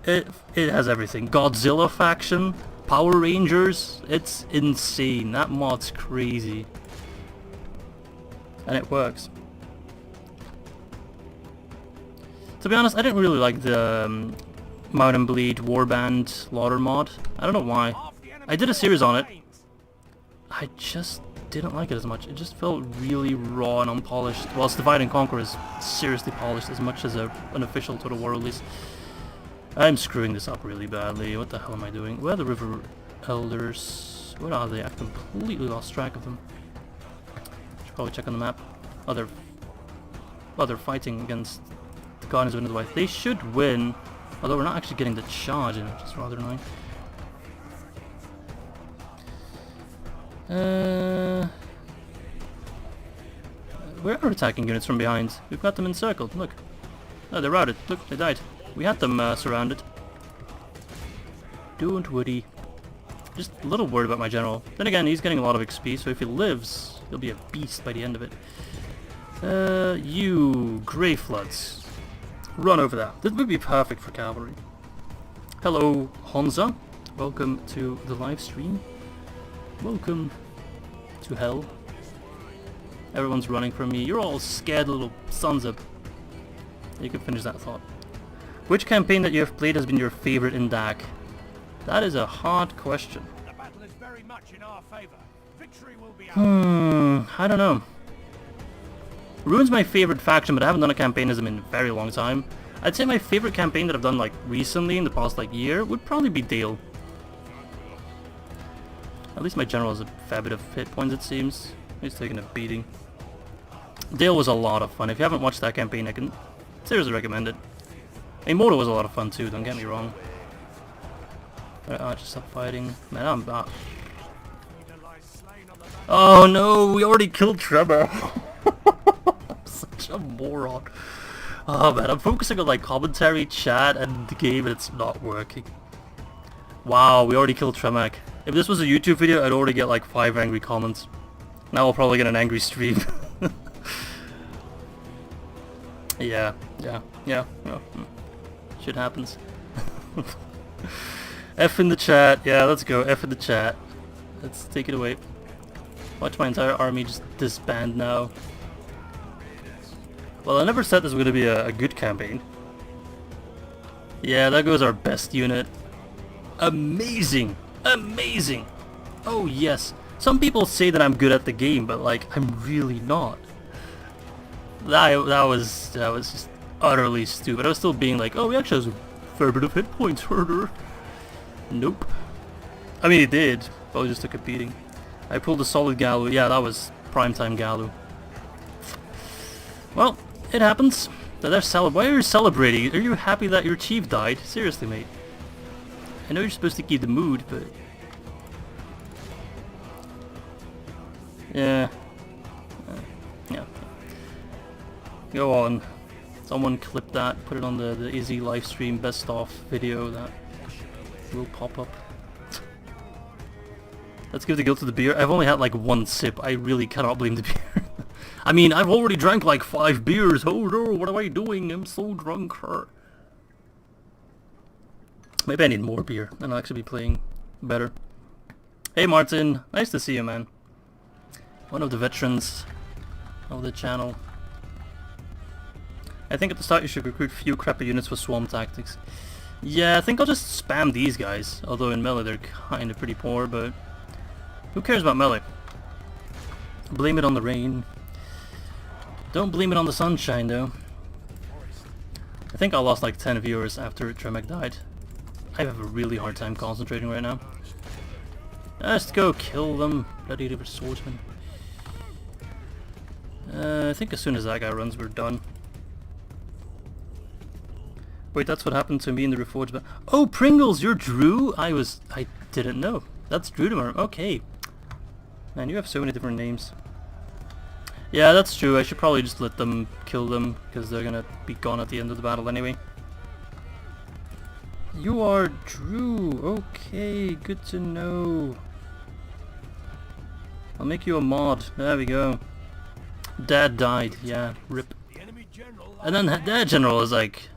Speaker 1: it has everything. Godzilla faction, Power Rangers, it's insane. That mod's crazy. And it works. To be honest, I didn't really like the Mount and Bleed Warband Lauder mod. I don't know why. I did a series on it. I just didn't like it as much. It just felt really raw and unpolished. Whilst Divide and Conquer is seriously polished as much as an official Total War release. I'm screwing this up really badly. What the hell am I doing? Where are the River Elders? Where are they? I've completely lost track of them. Should probably check on the map. Oh, they're fighting against the Guardians of Enedwaith. They should win, although we're not actually getting the charge in, which is rather annoying. Where are attacking units from behind? We've got them encircled. Look. Oh, they're routed. Look, they died. We had them surrounded. Don't worry. Just a little worried about my general. Then again, he's getting a lot of XP, so if he lives, he'll be a beast by the end of it. You Grey Floods. Run over that. This would be perfect for cavalry. Hello, Honza. Welcome to the live stream. Welcome to hell. Everyone's running from me. You're all scared little sons of... You can finish that thought. Which campaign that you have played has been your favorite in DAC? That is a hard question.
Speaker 2: The battle is very much in our favor. Victory will be ours.
Speaker 1: I don't know. Rhune's my favorite faction, but I haven't done a campaign as them in a very long time. I'd say my favorite campaign that I've done like recently in the past like year would probably be Dale. At least my general has a fair bit of hit points, it seems. He's taking a beating. Dale was a lot of fun. If you haven't watched that campaign, I can seriously recommend it. Mordor was a lot of fun too, don't get me wrong. Just stop fighting. Man, I'm back. Oh no, we already killed Trevor. I'm such a moron. Oh man, I'm focusing on like commentary, chat, and the game, and it's not working. Wow, we already killed Tremak. If this was a YouTube video, I'd already get like 5 angry comments. Now I'll probably get an angry stream. Yeah. Shit happens. F in the chat. Yeah, let's go. F in the chat. Let's take it away. Watch my entire army just disband now. Well, I never said this was going to be a good campaign. Yeah, that goes our best unit. Amazing! Amazing! Oh yes. Some people say that I'm good at the game, but like, I'm really not. That was just utterly stupid. I was still being like, oh, we actually have a fair bit of hit points, Herder. Nope. I mean, it did, but I just took a beating. I pulled a solid Galu. Yeah, that was primetime Galu. Well, it happens. Why are you celebrating? Are you happy that your chief died? Seriously, mate. I know you're supposed to keep the mood, but... Yeah. Yeah. Go on. Someone clip that, put it on the Izzy livestream best of video that will pop up. Let's give the guilt to the beer. I've only had like 1 sip. I really cannot blame the beer. I mean, I've already drank like 5 beers. Oh no, what am I doing? I'm so drunk. Maybe I need more beer and I'll actually be playing better. Hey Martin, nice to see you, man. One of the veterans of the channel. I think at the start you should recruit few crappy units for swarm tactics. Yeah, I think I'll just spam these guys. Although in melee they're kinda pretty poor, but... Who cares about melee? Blame it on the rain. Don't blame it on the sunshine, though. I think I lost like 10 viewers after Tremek died. I have a really hard time concentrating right now. Let's go kill them, bloody river swordsman. I think as soon as that guy runs, we're done. Wait, that's what happened to me in the Reforged battle. Oh, Pringles, you're Drew? I didn't know. That's Drew tomorrow. Okay. Man, you have so many different names. Yeah, that's true. I should probably just let them kill them, because they're gonna be gone at the end of the battle anyway. You are Drew. Okay, good to know. I'll make you a mod. There we go. Dad died. Yeah, rip.
Speaker 2: The enemy general
Speaker 1: And then their general is like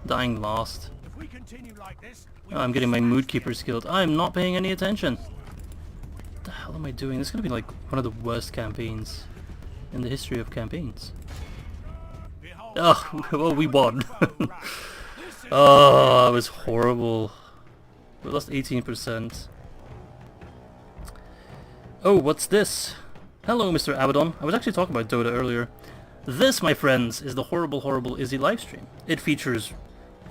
Speaker 1: dying last.
Speaker 2: If we continue like this, we
Speaker 1: Oh, I'm getting my mood keeper skilled. I'm not paying any attention. What the hell am I doing? This is gonna be like one of the worst campaigns in the history of campaigns.
Speaker 2: behold
Speaker 1: Oh, well, we won.
Speaker 2: this is
Speaker 1: Oh, that was horrible. We lost 18%. Oh, what's this? Hello, Mr. Abaddon. I was actually talking about Dota earlier. This, my friends, is the horrible, horrible Izzy livestream. It features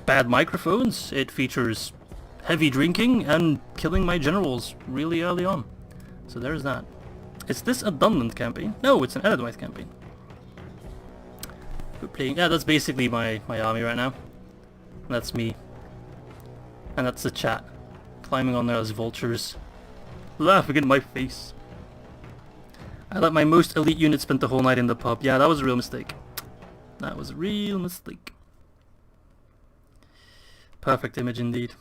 Speaker 1: bad microphones, it features heavy drinking, and killing my generals really early on. So there's that. Is this a Dunland campaign? No, it's an Enedwaith campaign. We're playing... Yeah, that's basically my army right now. That's me. And that's the chat. Climbing on there as vultures. Laughing in my face. I let my most elite unit spend the whole night in the pub. Yeah, that was a real mistake. That was a real mistake. Perfect image indeed.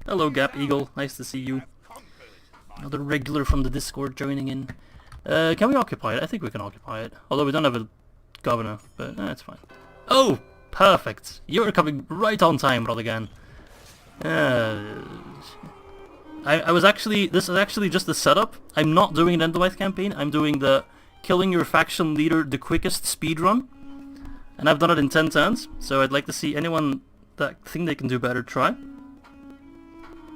Speaker 1: Hello, Gap Eagle. Nice to see you. Another regular from the Discord joining in. Can we occupy it? I think we can occupy it. Although we don't have a governor, but it's fine. Oh, perfect. You're coming right on time, Rodigan. I was actually... This is actually just the setup. I'm not doing an Enedwaith campaign. I'm doing the killing your faction leader the quickest speedrun. And I've done it in 10 turns. So I'd like to see anyone that think they can do better try.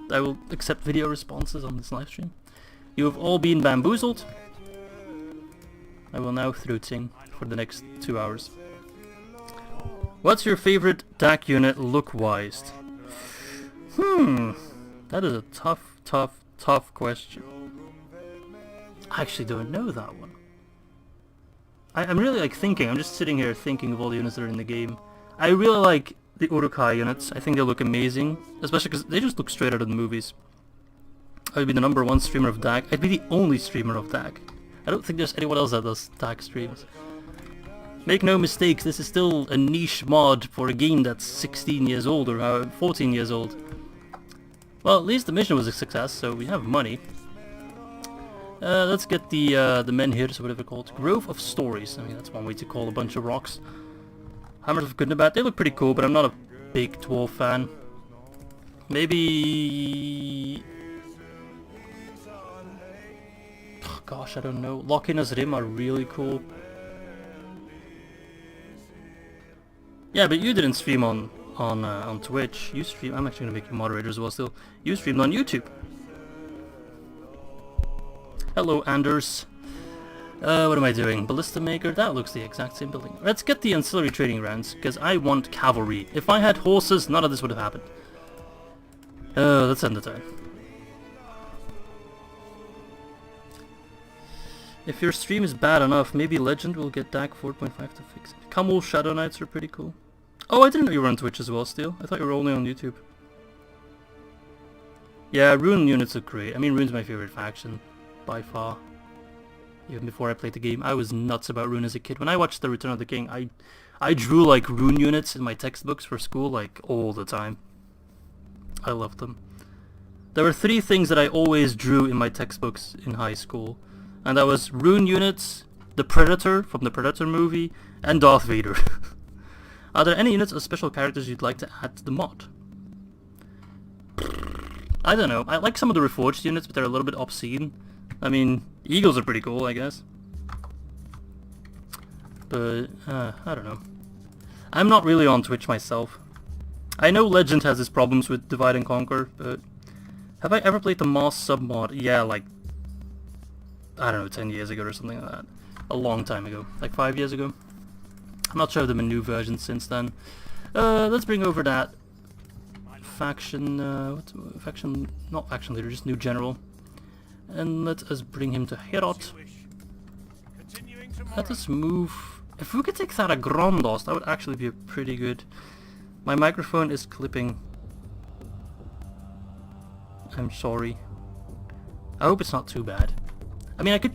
Speaker 1: I will accept video responses on this live stream. You have all been bamboozled. I will now throat-sing for the next 2 hours. What's your favorite DAC unit look-wise? That is a tough question. I actually don't know that one. I'm really like thinking, I'm just sitting here thinking of all the units that are in the game. I really like the Uruk-hai units. I think they look amazing, especially because they just look straight out of the movies. I would be the #1 streamer of DAC. I'd be the only streamer of DAC. I don't think there's anyone else that does DAC streams. Make no mistakes, this is still a niche mod for a game that's 16 years old or 14 years old. Well, at least the mission was a success, so we have money. Let's get the menhirs, or whatever they're called. Grove of Stories. I mean, that's one way to call a bunch of rocks. Hammers of Gundabad. They look pretty cool, but I'm not a big dwarf fan. Maybe... Oh, gosh, I don't know. Loch-Innes Rim are really cool. Yeah, but you didn't stream on Twitch. You stream. I'm actually gonna make you moderator as well. Still, you streamed on YouTube. Hello, Anders. What am I doing? Ballista Maker? That looks the exact same building. Let's get the ancillary trading rounds, because I want cavalry. If I had horses, none of this would have happened. Let's end the turn. If your stream is bad enough, maybe Legend will get DAC 4.5 to fix it. Camel Shadow Knights are pretty cool. Oh, I didn't know you were on Twitch as well still. I thought you were only on YouTube. Yeah, Rhun units look great. I mean, Rhun's my favorite faction, by far. Even before I played the game, I was nuts about Rhun as a kid. When I watched The Return of the King, I drew like Rhun units in my textbooks for school like all the time. I loved them. There were 3 things that I always drew in my textbooks in high school. And that was Rhun units, the Predator from the Predator movie, and Darth Vader. Are there any units or special characters you'd like to add to the mod? I don't know. I like some of the Reforged units, but they're a little bit obscene. I mean, Eagles are pretty cool, I guess. But, I don't know. I'm not really on Twitch myself. I know Legend has its problems with Divide and Conquer, but... Have I ever played the Moss sub-mod? Yeah, like... I don't know, 10 years ago or something like that. A long time ago. Like 5 years ago. I'm not sure if there have been new versions since then. Let's bring over that faction, not faction leader, just new general. And let us bring him to Harad. Let us move... If we could take Thara Grondos, that would actually be pretty good. My microphone is clipping. I'm sorry. I hope it's not too bad. I mean, I can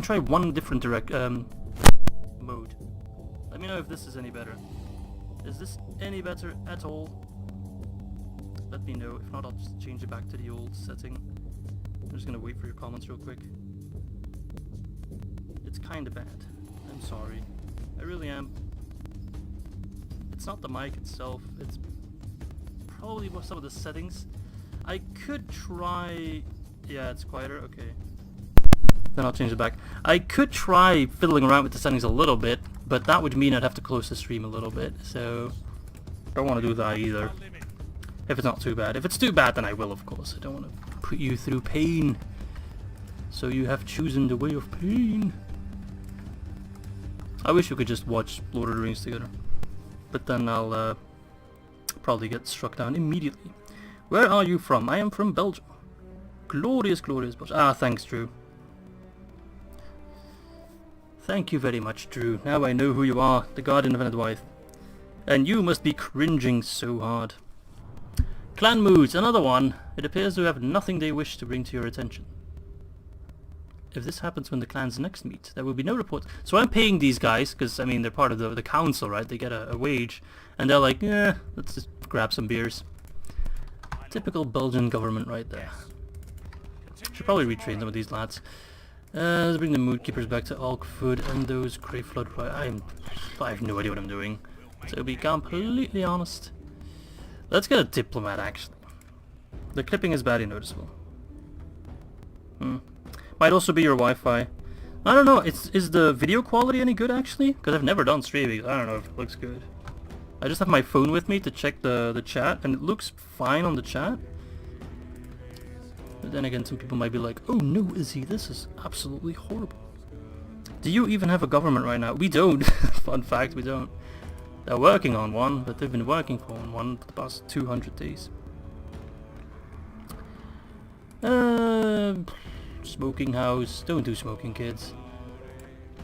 Speaker 1: try one different mode. Let me know if this is any better. Is this any better at all? Let me know. If not, I'll just change it back to the old setting. I'm just gonna wait for your comments real quick. It's kinda bad. I'm sorry. I really am. It's not the mic itself, it's probably some of the settings. I could try... Yeah, it's quieter, okay. Then I'll change it back. I could try fiddling around with the settings a little bit, but that would mean I'd have to close the stream a little bit, so... I don't want to do that either. If it's not too bad. If it's too bad, then I will, of course. I don't want to put you through pain. So you have chosen the way of pain. I wish we could just watch Lord of the Rings together. But then I'll probably get struck down immediately. Where are you from? I am from Belgium. Glorious, glorious Belgium. Ah, thanks, Drew. Thank you very much, Drew. Now I know who you are, the Guardian of Enedwaith. And you must be cringing so hard. Clan moods, another one. It appears to have nothing they wish to bring to your attention. If this happens when the clans next meet, there will be no report. So I'm paying these guys, because, I mean, they're part of the council, right? They get a wage. And they're like, yeah, let's just grab some beers. Typical Belgian government right there. Should probably retrain some of these lads. Let's bring the mood keepers back to Alkfood and those Grey Flood. I have no idea what I'm doing. To be completely honest. Let's get a diplomat, actually. The clipping is badly noticeable. Might also be your Wi-Fi. I don't know, is the video quality any good, actually? Because I've never done streaming, I don't know if it looks good. I just have my phone with me to check the chat, and it looks fine on the chat. But then again, some people might be like, oh no, Izzy, this is absolutely horrible. Do you even have a government right now? We don't. Fun fact, we don't. They're working on one, but they've been working on one for the past 200 days. Smoking house. Don't do smoking, kids.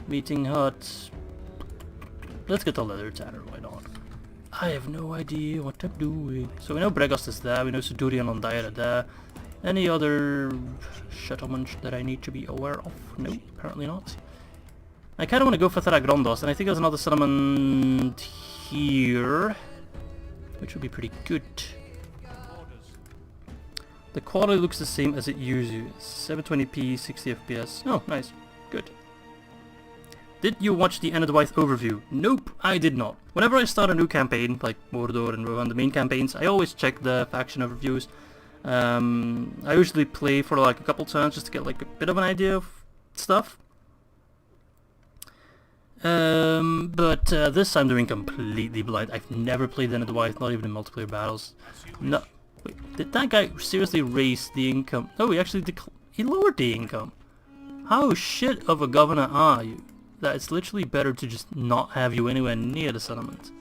Speaker 1: Meeting hut. Let's get the leather tanner, why not? I have no idea what I'm doing. So we know Bregost is there, we know Sudurian on Dire there. Any other settlements that I need to be aware of? No, apparently not. I kind of want to go for Tharagrondos, and I think there's another settlement here, which would be pretty good. The quality looks the same as it usually is. 720p, 60 FPS. Oh, nice. Good. Did you watch the Enedwaith overview? Nope, I did not. Whenever I start a new campaign, like Mordor and Rohan, the main campaigns, I always check the faction overviews. I usually play for like a couple turns just to get like a bit of an idea of stuff. But this I'm doing completely blind. I've never played Enedwaith, not even in multiplayer battles. No, wait, did that guy seriously raise the income? No, he actually he lowered the income. How shit of a governor are you? That it's literally better to just not have you anywhere near the settlement.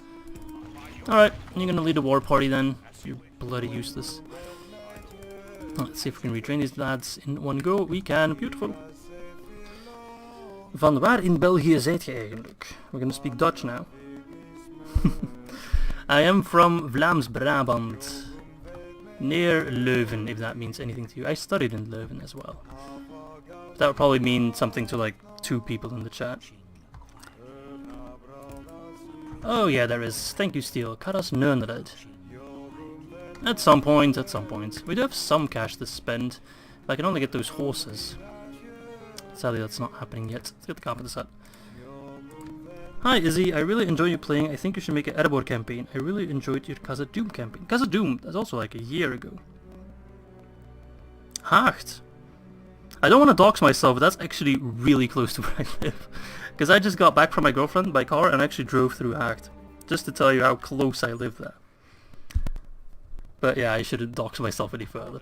Speaker 1: Alright, you're gonna lead a war party then. You're bloody useless. Let's see if we can retrain these lads in one go. We can. Beautiful. Van waar in België zijt je eigenlijk? We're gonna speak Dutch now. I am from Vlaams-Brabant. Near Leuven, if that means anything to you. I studied in Leuven as well. That would probably mean something to like 2 people in the chat. Oh yeah, there is. Thank you, Steel. Karas Nernred. At some point, We do have some cash to spend. If I can only get those horses. Sadly, that's not happening yet. Let's get the carpenter set. Hi Izzy, I really enjoy you playing. I think you should make an Erebor campaign. I really enjoyed your Casa Doom campaign. Casa Doom, that's also like a year ago. Hacht. I don't want to dox myself, but that's actually really close to where I live. Because I just got back from my girlfriend by car and actually drove through Hacht. Just to tell you how close I live there. But yeah, I shouldn't dox myself any further.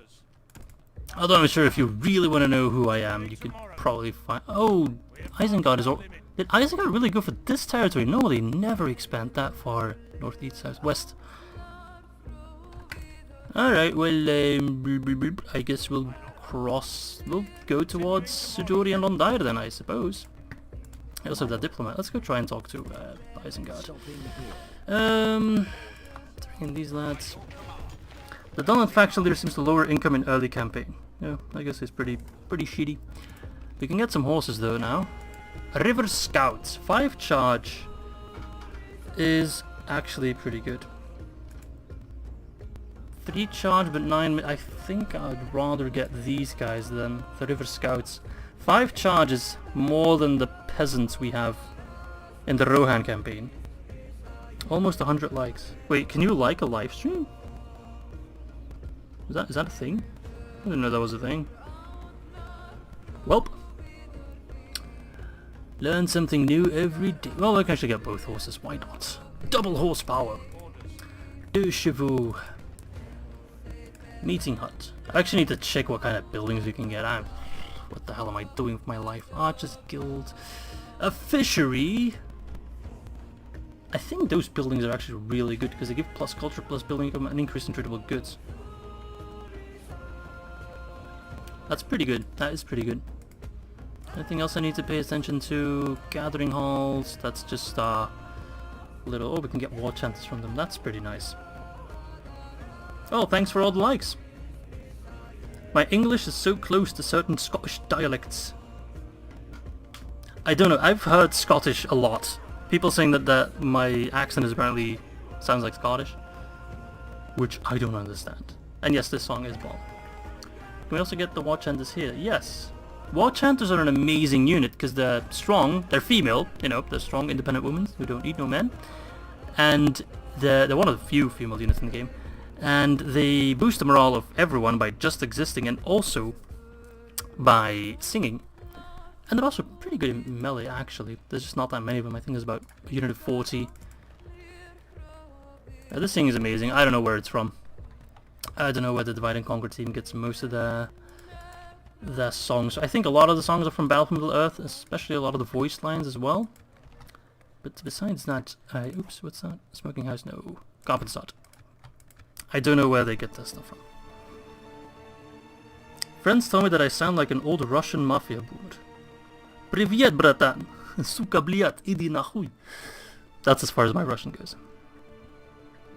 Speaker 1: Although I'm sure if you really want to know who I am, you could probably find... Oh, Isengard is... Did Isengard really go for this territory? No, they never expand that far. North, east, south, west. Alright, well, I guess we'll cross... We'll go towards Suduri and Ondair then, I suppose. I also have that diplomat. Let's go try and talk to Isengard. Bring in these lads. The Dunland faction leader seems to lower income in early campaign. Yeah, I guess it's pretty shitty. We can get some horses though now. River Scouts. 5 charge is actually pretty good. 3 charge but 9... I think I'd rather get these guys than the River Scouts. 5 charge is more than the peasants we have in the Rohan campaign. Almost 100 likes. Wait, can you like a live stream? Is that a thing? I didn't know that was a thing. Welp. Learn something new every day. Well, I can actually get both horses. Why not? Double horsepower. 2 chevaux. Meeting hut. I actually need to check what kind of buildings we can get. What the hell am I doing with my life? Archers Guild. A fishery. I think those buildings are actually really good because they give plus culture, plus building income, and increase in tradable goods. That's pretty good. That is pretty good. Anything else I need to pay attention to? Gathering halls. That's just little... Oh, we can get war chances from them. That's pretty nice. Oh, thanks for all the likes. My English is so close to certain Scottish dialects. I don't know. I've heard Scottish a lot. People saying that my accent is apparently sounds like Scottish, which I don't understand. And yes, this song is bomb. Can we also get the war chanters here? Yes. War chanters are an amazing unit because they're strong, they're female, you know, they're strong independent women who don't need no men. And they're one of the few female units in the game. And they boost the morale of everyone by just existing and also by singing. And they're also pretty good in melee actually. There's just not that many of them. I think there's about a unit of 40. This thing is amazing. I don't know where it's from. I don't know where the Divide and Conquer team gets most of their songs. I think a lot of the songs are from Battle for Middle-earth, especially a lot of the voice lines as well. But besides that, oops, what's that? Smoking House? No. Carpenstadt. I don't know where they get their stuff from. Friends tell me that I sound like an old Russian mafia boot. Привет, братан! Сука, блядь, иди нахуй! That's as far as my Russian goes.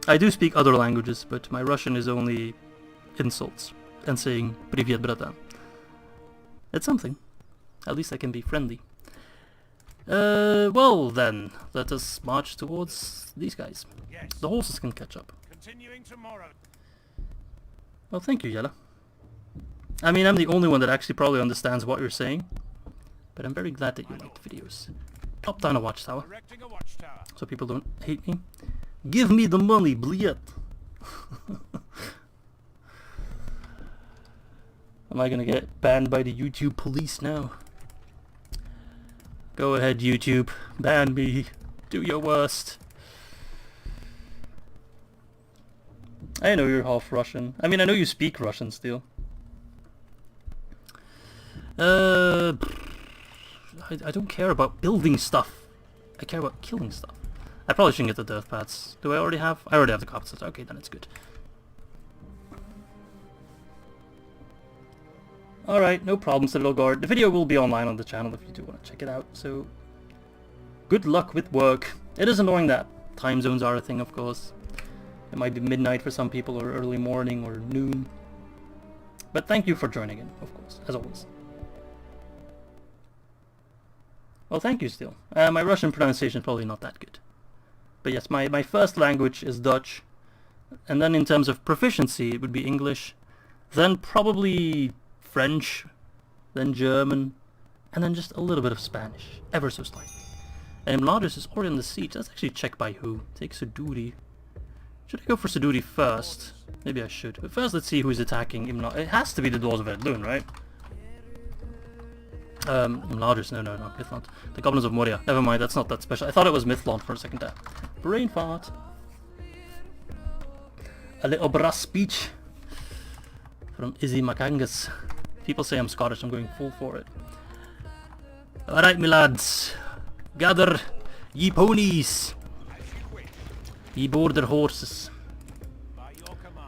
Speaker 1: I do speak other languages, but my Russian is only insults and saying Привет, братан. It's something. At least I can be friendly. Well then, let us march towards these guys.
Speaker 2: Yes.
Speaker 1: The horses can catch up.
Speaker 2: Continuing tomorrow.
Speaker 1: Well, thank you, Yella. I mean, I'm the only one that actually probably understands what you're saying, but I'm very glad that you like the videos. Plop down a watchtower,
Speaker 2: Erecting a watchtower.
Speaker 1: so people don't hate me. Give me the money, bliat! Am I gonna get banned by the YouTube police now? Go ahead, YouTube. Ban me. Do your worst. I know you're half Russian. I mean, I know you speak Russian still. I don't care about building stuff. I care about killing stuff. I probably shouldn't get the death pads. Do I already have? I already have the carpets. Okay, then it's good. Alright, no problem, Citadel Guard. The video will be online on the channel if you do want to check it out, so... Good luck with work. It is annoying that time zones are a thing, of course. It might be midnight for some people, or early morning, or noon. But thank you for joining in, of course, as always. Well, thank you still. My Russian pronunciation is probably not that good. But yes, my first language is Dutch. And then in terms of proficiency, it would be English. Then probably French. Then German. And then just a little bit of Spanish. Ever so slightly. And Imladris is already on the siege. Let's actually check by who. Take Suduri. Should I go for Suduri first? Maybe I should. But first let's see who's attacking Imladris. It has to be the Dwarves of Luin, right? Imladris, no, Mythland. The Goblins of Moria. Never mind, that's not that special. I thought it was Mythland for a second there. Brain fart. A little brass speech from Izzy Makangas. People say I'm Scottish, I'm going full for it. Alright, me lads. Gather ye ponies. Ye border horses.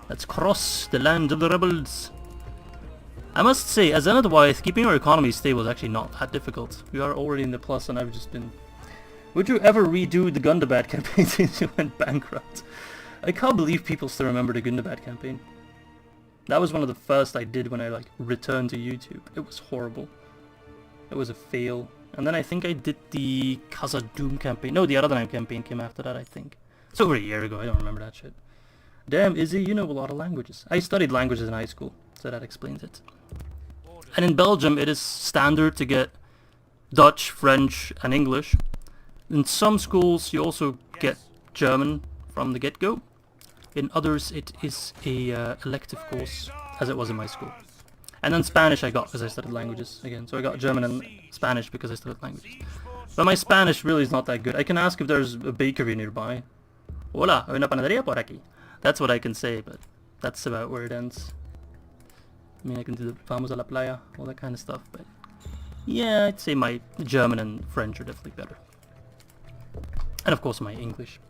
Speaker 1: Let's cross the land of the rebels. I must say, as Enedwaith, keeping our economy stable is actually not that difficult. We are already in the plus and I've just been... Would you ever redo the Gundabad campaign since you went bankrupt? I can't believe people still remember the Gundabad campaign. That was one of the first I did when I returned to YouTube. It was horrible. It was a fail. And then I think I did the Khazad-dûm campaign. No, the Aradanheim campaign came after that, I think. It's over a year ago, I don't remember that shit. Damn, Izzy, you know a lot of languages. I studied languages in high school, so that explains it. And in Belgium, it is standard to get Dutch, French, and English. In some schools, you also get German from the get-go. In others, it is a elective course, as it was in my school. And then Spanish I got because I studied languages again. So I got German and Spanish because I studied languages. But my Spanish really is not that good. I can ask if there's a bakery nearby. Hola, hay una panadería por aquí. That's what I can say, but that's about where it ends. I mean, I can do the vamos a la playa, all that kind of stuff, but yeah, I'd say my German and French are definitely better. And of course my English.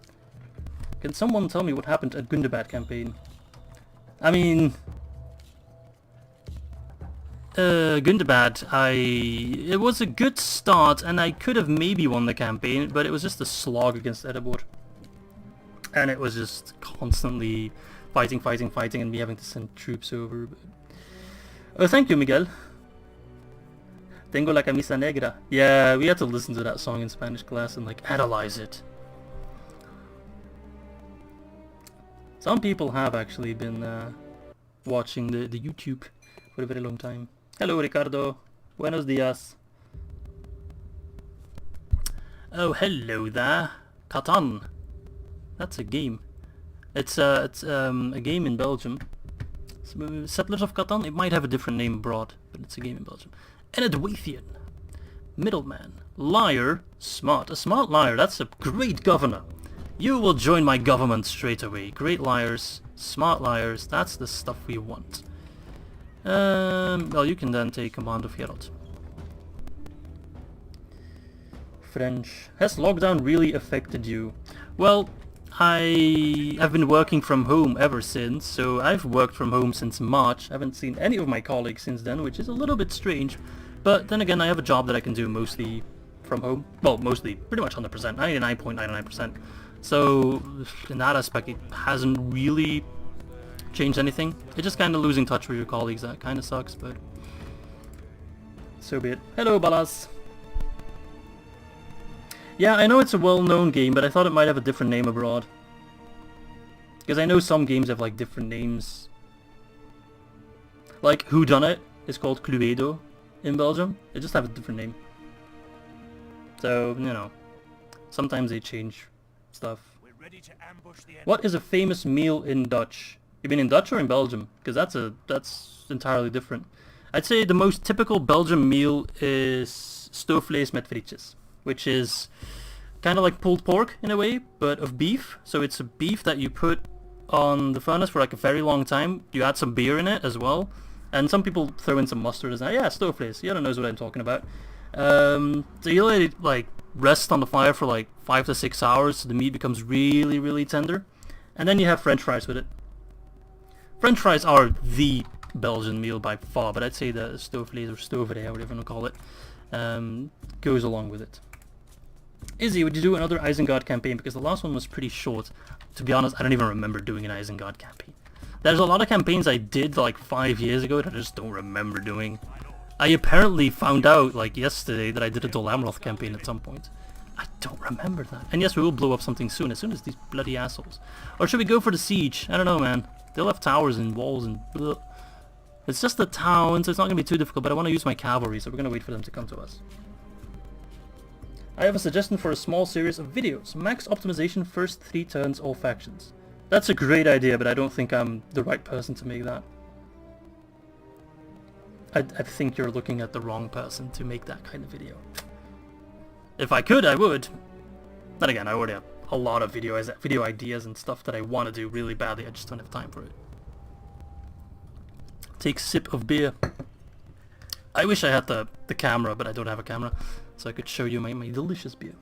Speaker 1: Can someone tell me what happened at Gundabad campaign? I mean... Gundabad, it was a good start and I could have maybe won the campaign, but it was just a slog against Eredor. And it was just constantly fighting and me having to send troops over. But... Oh, thank you, Miguel. Tengo la camisa negra. Yeah, we had to listen to that song in Spanish class and like analyze it. Some people have actually been watching the YouTube for a very long time. Hello, Ricardo. Buenos dias. Oh, hello there. Catan. That's a game. It's a game in Belgium. Settlers of Catan. It might have a different name abroad, but it's a game in Belgium. Enedwaithian. Middleman. Liar. Smart. A smart liar. That's a great governor. You will join my government straight away. Great liars. Smart liars. That's the stuff we want. Well, you can then take command of Harad. French. Has lockdown really affected you? Well, I've been working from home ever since, so I've worked from home since March. I haven't seen any of my colleagues since then, which is a little bit strange. But then again, I have a job that I can do mostly from home. Well, mostly, pretty much 100%, 99.99%. So, in that aspect, it hasn't really changed anything. It's just kind of losing touch with your colleagues. That kind of sucks, but so be it. Hello, Balas. Yeah, I know it's a well-known game, but I thought it might have a different name abroad. Because I know some games have like different names. Like Whodunit is called Cluedo in Belgium. They just have a different name. So, you know, sometimes they change stuff.
Speaker 2: We're ready to ambush the enemy.
Speaker 1: What is a famous meal in Dutch? You mean in Dutch or in Belgium? Because that's entirely different. I'd say the most typical Belgian meal is stoofvlees met frietjes, which is kind of like pulled pork in a way, but of beef. So it's a beef that you put on the furnace for like a very long time. You add some beer in it as well, and some people throw in some mustard as that. Yeah, stoofvlees. You don't know what I'm talking about. So you let it like rest on the fire for like 5 to 6 hours, so the meat becomes really, really tender, and then you have French fries with it. French fries are the Belgian meal by far, but I'd say the stoofvlees or stoverij, whatever you want to call it, goes along with it. Izzy, would you do another Isengard campaign? Because the last one was pretty short. To be honest, I don't even remember doing an Isengard campaign. There's a lot of campaigns I did like 5 years ago that I just don't remember doing. I apparently found out like yesterday that I did a Dol Amroth campaign at some point. I don't remember that. And yes, we will blow up something soon, as soon as these bloody assholes. Or should we go for the siege? I don't know, man. They'll have towers and walls and bleh. It's just a town, so it's not going to be too difficult, but I want to use my cavalry, so we're going to wait for them to come to us. I have a suggestion for a small series of videos. Max optimization first 3 turns all factions. That's a great idea, but I don't think I'm the right person to make that. I think you're looking at the wrong person to make that kind of video. If I could, I would. Then again, I already have a lot of video ideas and stuff that I want to do really badly. I just don't have time for it. Take a sip of beer. I wish I had the camera, but I don't have a camera, so I could show you my delicious beer.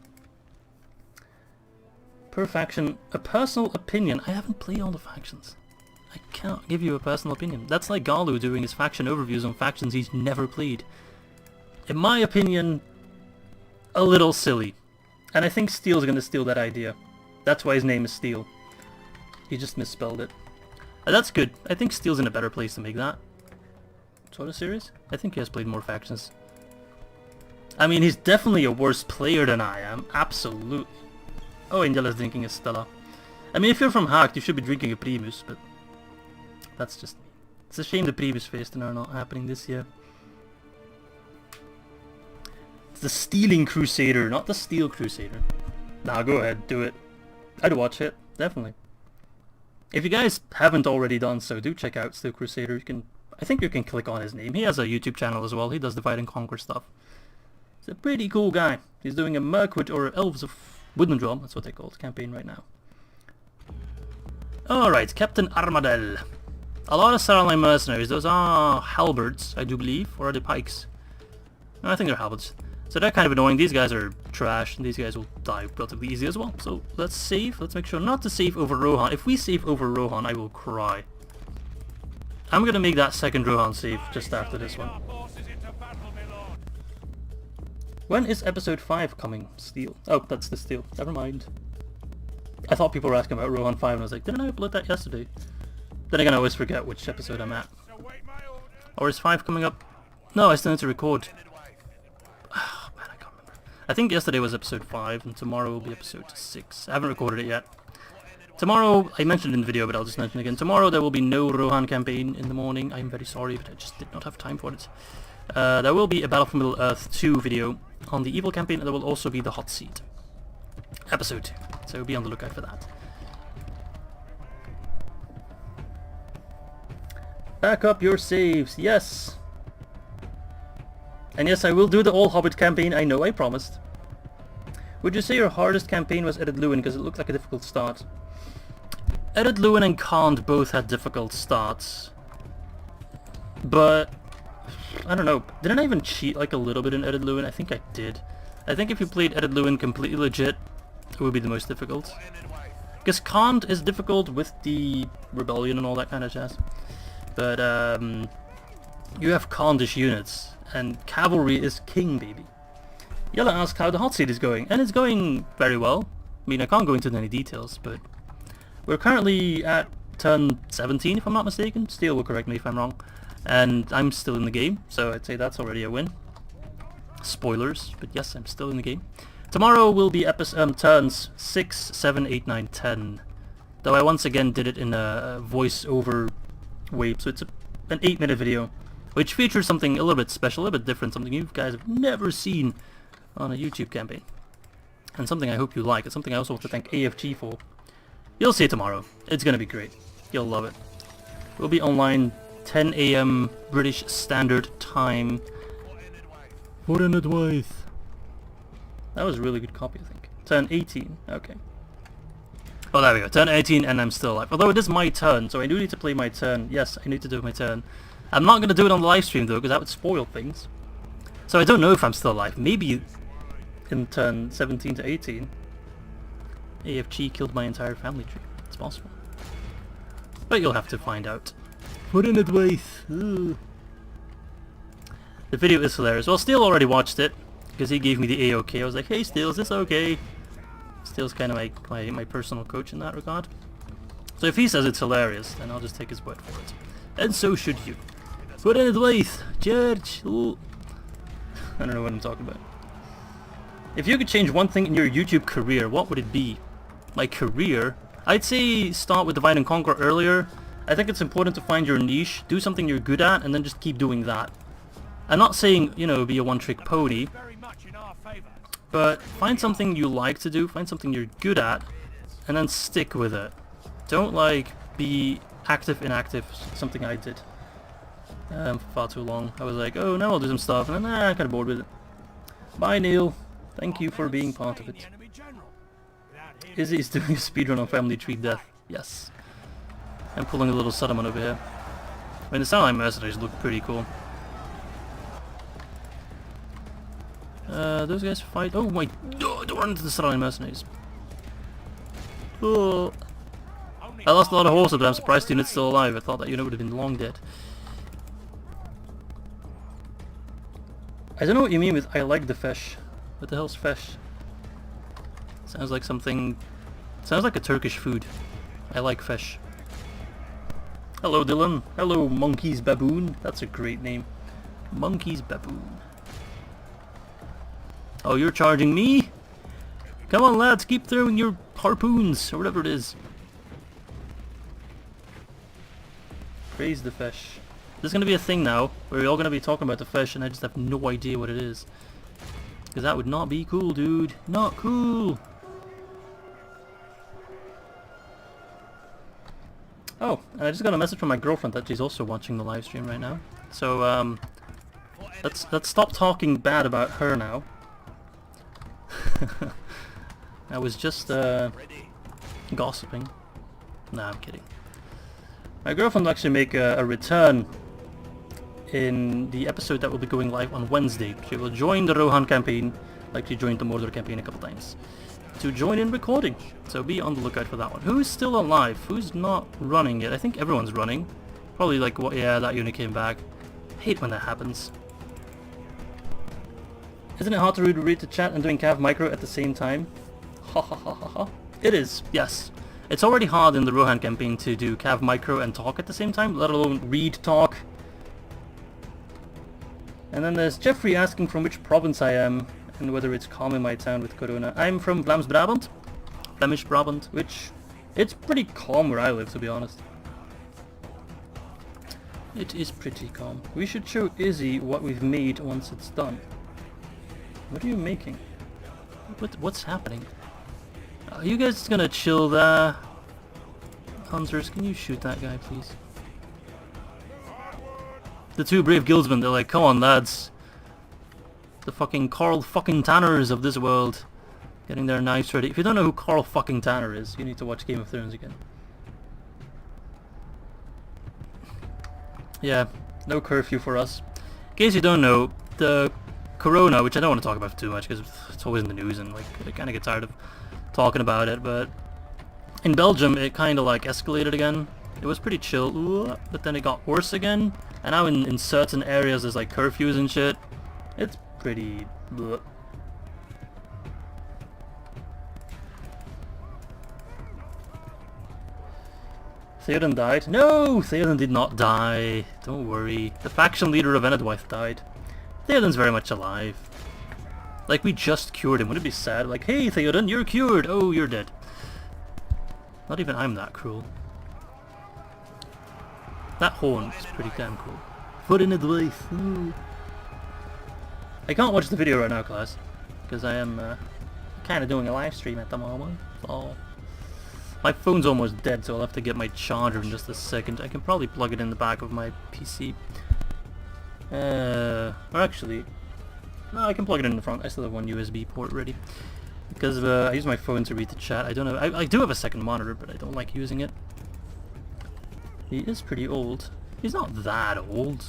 Speaker 1: Per faction, a personal opinion. I haven't played all the factions. I can't give you a personal opinion. That's like Galu doing his faction overviews on factions he's never played. In my opinion, a little silly. And I think Steel's gonna steal that idea. That's why his name is Steel. He just misspelled it. That's good. I think Steel's in a better place to make that sort of series. I think he has played more factions. I mean, he's definitely a worse player than I am. Absolutely. Oh, Angela's drinking a Stella. I mean, if you're from Haag, you should be drinking a Primus, but that's just me. It's a shame the Primus Festen are not happening this year. It's the Stealing Crusader, not the Steel Crusader. Nah, go ahead, do it. I'd watch it, definitely. If you guys haven't already done so, do check out Steel Crusader. You can, I think you can click on his name. He has a YouTube channel as well. He does Divide and Conquer stuff. He's a pretty cool guy. He's doing a Mirkwood or Elves of Woodendrum, that's what they call it, campaign right now. Alright, Captain Armadale. A lot of Saruman mercenaries. Those are halberds, I do believe, or are they pikes? No, I think they're halberds. So they're kind of annoying. These guys are trash, and these guys will die relatively easy as well. So let's save. Let's make sure not to save over Rohan. If we save over Rohan, I will cry. I'm gonna make that second Rohan save just after this one. When is episode 5 coming? Steel. Oh, that's the Steel. Never mind. I thought people were asking about Rohan 5, and I was like, didn't I upload that yesterday? Then again, I always forget which episode I'm at. Or is 5 coming up? No, I still need to record. Oh, man, I can't remember. I think yesterday was episode 5, and tomorrow will be episode 6. I haven't recorded it yet. Tomorrow, I mentioned in the video, but I'll just mention again. Tomorrow there will be no Rohan campaign in the morning. I'm very sorry, but I just did not have time for it. There will be a Battle for Middle-earth 2 video on the Evil campaign, and there will also be the Hot Seat episode 2. So be on the lookout for that. Back up your saves, yes! And yes, I will do the All Hobbit campaign, I know, I promised. Would you say your hardest campaign was Ered Luin, because it looked like a difficult start? Ered Luin and Khand both had difficult starts. But I don't know, didn't I even cheat like a little bit in Ered Luin? I think I did. I think if you played Ered Luin completely legit, it would be the most difficult. Because Khand is difficult with the rebellion and all that kind of jazz. But you have Khandish units, and cavalry is king, baby. Yella asked how the hot seat is going, and it's going very well. I mean, I can't go into any details, but we're currently at turn 17, if I'm not mistaken. Steel will correct me if I'm wrong. And I'm still in the game, so I'd say that's already a win. Spoilers, but yes, I'm still in the game. Tomorrow will be turns 6, 7, 8, 9, 10. Though I once again did it in a voice-over way, so it's an 8-minute video, which features something a little bit special, a little bit different, something you guys have never seen on a YouTube campaign. And something I hope you like. It's something I also want to thank AFG for. You'll see it tomorrow. It's gonna be great. You'll love it. We'll be online 10 AM British Standard Time. For Enedwaith. That was a really good copy, I think. Turn 18. Okay. Oh, there we go. Turn 18 and I'm still alive. Although it is my turn, so I do need to play my turn. Yes, I need to do my turn. I'm not going to do it on the live stream though, because that would spoil things. So I don't know if I'm still alive. Maybe in turn 17 to 18, AFG killed my entire family tree. It's possible. But you'll have to find out. For Enedwaith. The video is hilarious. Well, Steel already watched it, because he gave me the A-OK. I was like, hey Steel, is this okay? Steel's kind of my personal coach in that regard. So if he says it's hilarious, then I'll just take his word for it. And so should you. For Enedwaith, George. Ooh. I don't know what I'm talking about. If you could change one thing in your YouTube career, what would it be? My career? I'd say start with Divide and Conquer earlier. I think it's important to find your niche, do something you're good at, and then just keep doing that. I'm not saying, you know, be a one-trick pony, but find something you like to do, find something you're good at, and then stick with it. Don't, like, be active, inactive, something I did for far too long. I was like, oh, now I'll do some stuff, and then, I'm kind of bored with it. Bye, Neil. Thank you for being part of it. Izzy's doing a speedrun on Family Tree Death. Yes. I'm pulling a little Saruman over here. I mean, the Saruman mercenaries look pretty cool. Those guys fight. Oh my! Oh, don't run into the Saruman mercenaries. Oh. I lost a lot of horses, but I'm surprised the unit's still alive. I thought that unit would have been long dead. I don't know what you mean with I like the fish. What the hell's fish? Sounds like something... Sounds like a Turkish food. I like fish. Hello Dylan. Hello Monkey's Baboon. That's a great name. Monkey's Baboon. Oh, you're charging me? Come on, lads, keep throwing your harpoons, or whatever it is. Praise the fish. There's gonna be a thing now, where we're all gonna be talking about the fish, and I just have no idea what it is. Because that would not be cool, dude. Not cool! Oh, and I just got a message from my girlfriend that she's also watching the live stream right now. So, let's stop talking bad about her now. I was just, gossiping. Nah, I'm kidding. My girlfriend will actually make a return in the episode that will be going live on Wednesday. She will join the Rohan campaign, like she joined the Mordor campaign a couple times, to join in recording. So be on the lookout for that one. Who's still alive? Who's not running yet? I think everyone's running. Probably like, what? Yeah, that unit came back. Hate when that happens. Isn't it hard to read the chat and doing Cav Micro at the same time? Ha ha ha ha ha. It is, yes. It's already hard in the Rohan campaign to do Cav Micro and talk at the same time, let alone read talk. And then there's Jeffrey asking from which province I am and whether it's calm in my town with Corona. I'm from Vlaams Brabant, Flemish Brabant, which it's pretty calm where I live, to be honest. It is pretty calm. We should show Izzy what we've made once it's done. What are you making? What's happening? Are you guys gonna chill there? Hunters, can you shoot that guy, please? The two brave guildsmen, they're like, come on, lads. The fucking Carl fucking Tanners of this world. Getting their knives ready. If you don't know who Carl fucking Tanner is, you need to watch Game of Thrones again. Yeah, no curfew for us. In case you don't know, the Corona, which I don't want to talk about too much because it's always in the news and like I kind of get tired of talking about it, but in Belgium it kind of like escalated again. It was pretty chill, but then it got worse again, and now in certain areas there's like curfews and shit. It's pretty bleh. Theoden died? No! Theoden did not die. Don't worry. The faction leader of Enedwaith died. Theoden's very much alive. Like, we just cured him. Wouldn't it be sad? Like, hey Theoden, you're cured! Oh, you're dead. Not even I'm that cruel. That horn is pretty damn cool. For Enedwaith. Ooh. I can't watch the video right now, class, because I am kind of doing a live stream at the moment. Oh. My phone's almost dead, so I'll have to get my charger in just a second. I can probably plug it in the back of my PC. Or actually, no, I can plug it in the front. I still have one USB port ready. Because I use my phone to read the chat. I don't know. I do have a second monitor, but I don't like using it. He is pretty old. He's not that old.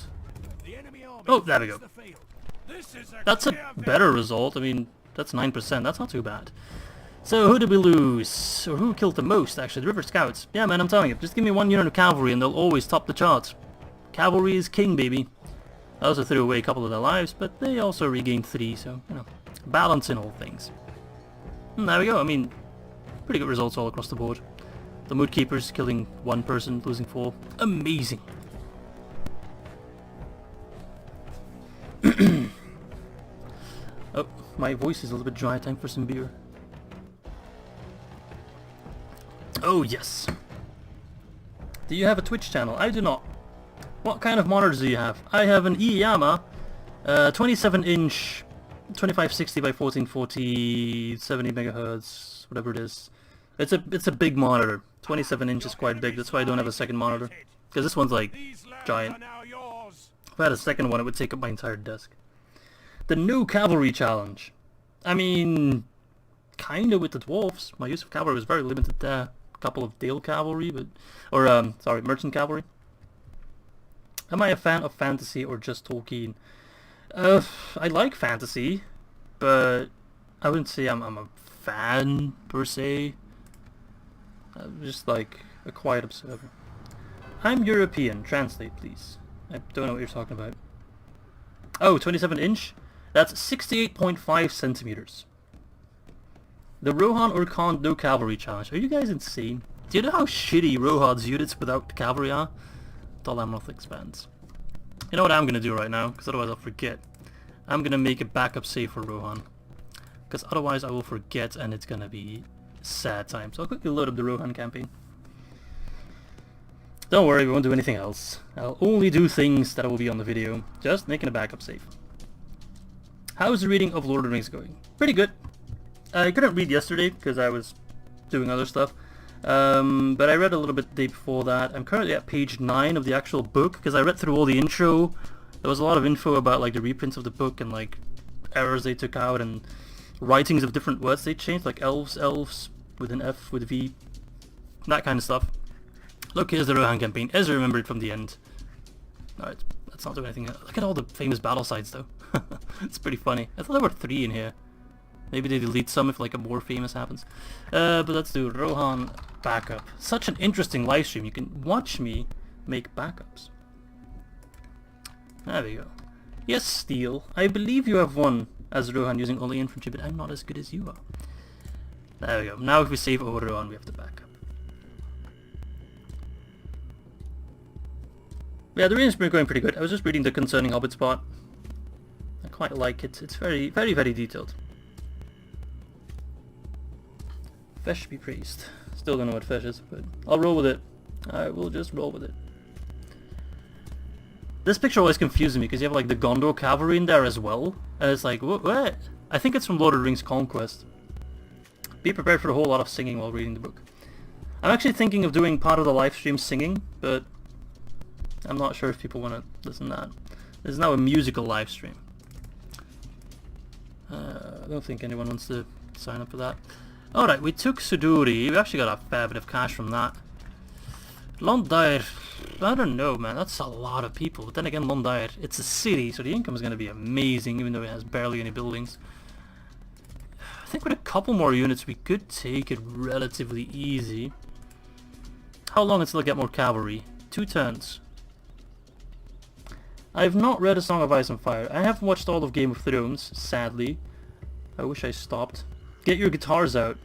Speaker 1: Oh, there we go. That's a better result. I mean, that's 9%. That's not too bad. So, who did we lose? Or who killed the most, actually? The River Scouts. Yeah, man, I'm telling you. Just give me one unit of cavalry and they'll always top the charts. Cavalry is king, baby. I also threw away a couple of their lives, but they also regained 3, so, you know, balance in all things. And there we go. I mean, pretty good results all across the board. The Mood Keepers killing 1 person, losing 4. Amazing. Oh, my voice is a little bit dry. Time for some beer. Oh, yes. Do you have a Twitch channel? I do not. What kind of monitors do you have? I have an Iyama 27-inch 2560 by 1440 70 megahertz, whatever it is. It's a big monitor. 27 inch is quite big. That's why I don't have a second monitor, because this one's like giant. If I had a second one, it would take up my entire desk. The No Cavalry Challenge. I mean, kinda with the Dwarves. My use of cavalry was very limited there. A couple of Dale Cavalry, but... or, sorry, Merchant Cavalry. Am I a fan of fantasy or just Tolkien? I like fantasy, but I wouldn't say I'm a fan, per se. I'm just like a quiet observer. I'm European. Translate, please. I don't know what you're talking about. Oh, 27 inch? That's 68.5 centimeters. The Rohan or Khan No Cavalry Challenge. Are you guys insane? Do you know how shitty Rohan's units without cavalry are? Dol expands. You know what I'm gonna do right now, because otherwise I'll forget. I'm gonna make a backup save for Rohan. because otherwise I will forget and it's gonna be sad time. So I'll quickly load up the Rohan campaign. Don't worry, we won't do anything else. I'll only do things that will be on the video, just making a backup save. How's the reading of Lord of the Rings going? Pretty good. I couldn't read yesterday because I was doing other stuff, but I read a little bit the day before that. I'm currently at page 9 of the actual book because I read through all the intro. There was a lot of info about like the reprints of the book and like errors they took out and writings of different words they changed, like elves with an F, with a V, that kind of stuff. Look, here's the Rohan campaign, as I remembered from the end. Alright, let's not do anything. Look at all the famous battle sites though. It's pretty funny. I thought there were 3 in here. Maybe they delete some if like a more famous happens. But let's do Rohan backup. Such an interesting live stream. You can watch me make backups. There we go. Yes, Steel. I believe you have won as Rohan using only infantry, but I'm not as good as you are. There we go. Now if we save over Rohan, we have to back up. Yeah, the reading's been going pretty good. I was just reading the Concerning Hobbits part. I quite like it. It's very, very, very detailed. Fesh be praised. Still don't know what Fesh is, but I'll roll with it. I will just roll with it. This picture always confuses me because you have like the Gondor cavalry in there as well. And it's like, what? I think it's from Lord of the Rings Conquest. Be prepared for a whole lot of singing while reading the book. I'm actually thinking of doing part of the live stream singing, but I'm not sure if people want to listen to that. This is now a musical live stream. I don't think anyone wants to sign up for that. Alright, we took Suduri. We actually got a fair bit of cash from that. Londair, I don't know, man. That's a lot of people. But then again, Londair, it's a city, so the income is going to be amazing, even though it has barely any buildings. I think with a couple more units, we could take it relatively easy. How long until I get more cavalry? 2 turns. I've not read A Song of Ice and Fire. I haven't watched all of Game of Thrones, sadly. I wish I stopped. Get your guitars out.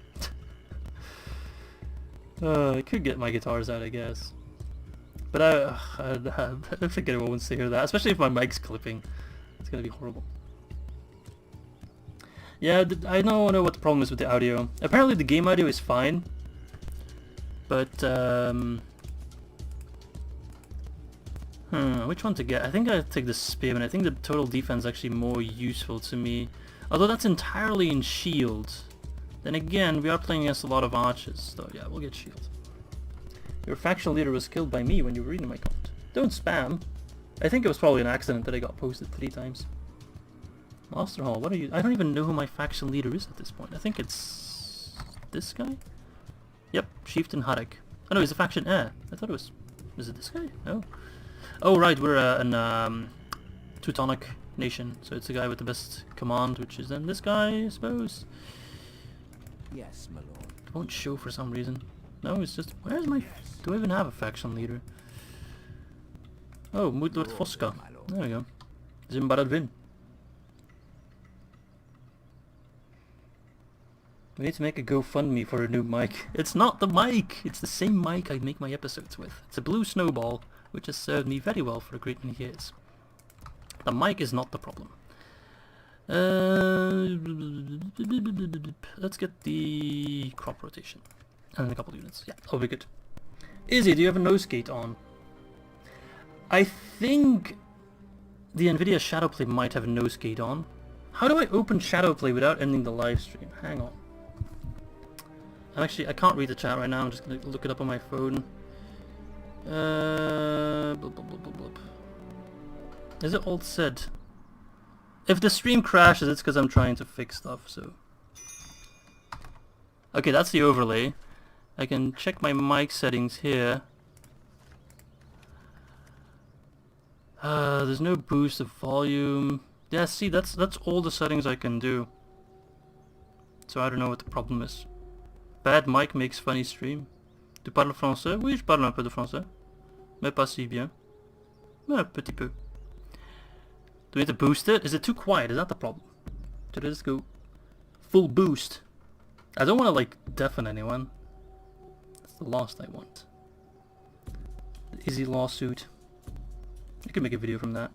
Speaker 1: I could get my guitars out, I guess. But I don't think anyone wants to hear that, especially if my mic's clipping. It's gonna be horrible. Yeah, I don't know what the problem is with the audio. Apparently the game audio is fine. But, which one to get? I think I'd take the Spearman. I think the total defense is actually more useful to me. Although that's entirely in shield. Then again, we are playing against a lot of archers. So yeah, we'll get shield. Your faction leader was killed by me when you were reading my comment. Don't spam. I think it was probably an accident that I got posted 3 times. Master Hall, what are you? I don't even know who my faction leader is at this point. I think it's this guy? Yep, Chieftain Harad. Oh no, he's a faction heir. I thought it was... Is it this guy? No. Oh right, we're an Teutonic nation, so it's the guy with the best command, which is then this guy, I suppose.
Speaker 3: Yes, my lord.
Speaker 1: It won't show for some reason. No, it's just... Where's my... Do I even have a faction leader? Oh, Mudlord Foska. There we go. Zimbaradvin. We need to make a GoFundMe for a new mic. It's not the mic! It's the same mic I make my episodes with. It's a blue snowball, which has served me very well for a great many years. The mic is not the problem. Let's get the crop rotation. And a couple units. Yeah, that'll be good. Izzy, do you have a nose gate on? I think the Nvidia Shadowplay might have a nose gate on. How do I open Shadowplay without ending the live stream? Hang on. I can't read the chat right now. I'm just going to look it up on my phone. Is it all said? If the stream crashes, it's because I'm trying to fix stuff, so... Okay, that's the overlay. I can check my mic settings here. There's no boost of volume. Yeah, see, that's all the settings I can do. So I don't know what the problem is. Bad mic makes funny stream. Tu parles français? Oui, je parle un peu de français. Mais pas si bien. Mais un petit peu. Do we need to boost it? Is it too quiet? Is that the problem? Should I just go full boost? I don't want to like deafen anyone. That's the last I want. The Izzy lawsuit. You can make a video from that.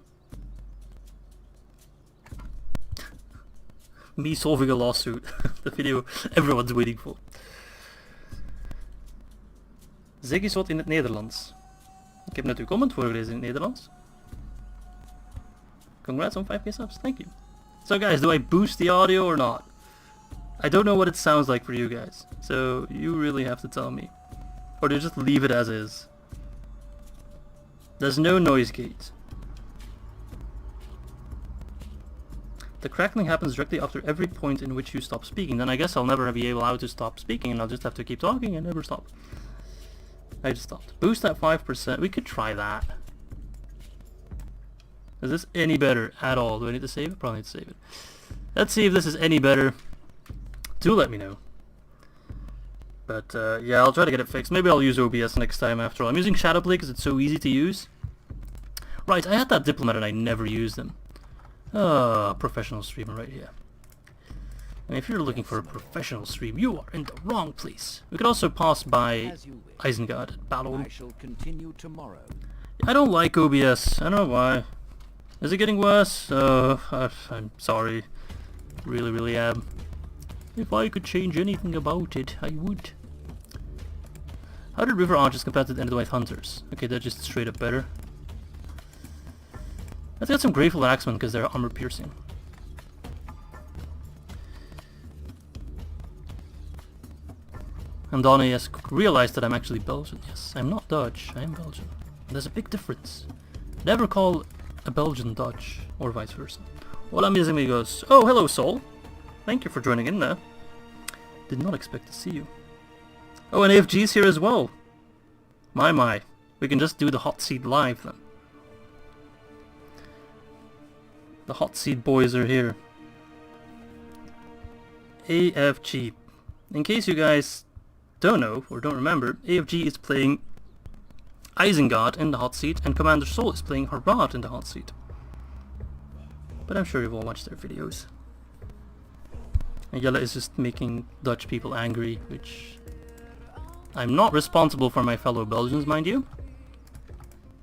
Speaker 1: Me solving a lawsuit. The video everyone's waiting for. Zeg eens wat in het Nederlands. Ik heb net uw comment voorgelezen in het Nederlands. Congrats on 5k subs, thank you. So guys, do I boost the audio or not? I don't know what it sounds like for you guys, so you really have to tell me. Or do you just leave it as is? There's no noise gate. The crackling happens directly after every point in which you stop speaking. Then I guess I'll never be able to stop speaking and I'll just have to keep talking and never stop. I just stopped. Boost at 5%. We could try that. Is this any better at all? Do I need to save it? Probably need to save it. Let's see if this is any better. Do let me know. But yeah, I'll try to get it fixed. Maybe I'll use OBS next time after all. I'm using Shadowplay because it's so easy to use. Right, I had that diplomat and I never used him. Professional streamer right here. And if you're looking for a professional stream, you are in the wrong place. We could also pass by Isengard at Battle.
Speaker 3: I shall continue tomorrow.
Speaker 1: I don't like OBS. I don't know why. Is it getting worse? I'm sorry. Really am. If I could change anything about it, I would. How did River Archers compare to the Enedwaith Hunters? Okay, they're just straight up better. Let's get some Grateful Axemen because they're armor piercing. And Donna, yes, realized that I'm actually Belgian. Yes, I'm not Dutch, I am Belgian. There's a big difference. Never call a Belgian Dutch, or vice versa. Hola mis amigos. Oh, hello Sol. Thank you for joining in there. Did not expect to see you. Oh, and AFG's here as well. My. We can just do the hot seat live then. The hot seat boys are here. AFG. In case you guys don't know or don't remember, AFG is playing Isengard in the hot seat and Commander Sol is playing Harad in the hot seat. But I'm sure you've all watched their videos. And Jelle is just making Dutch people angry, which I'm not responsible for my fellow Belgians, mind you.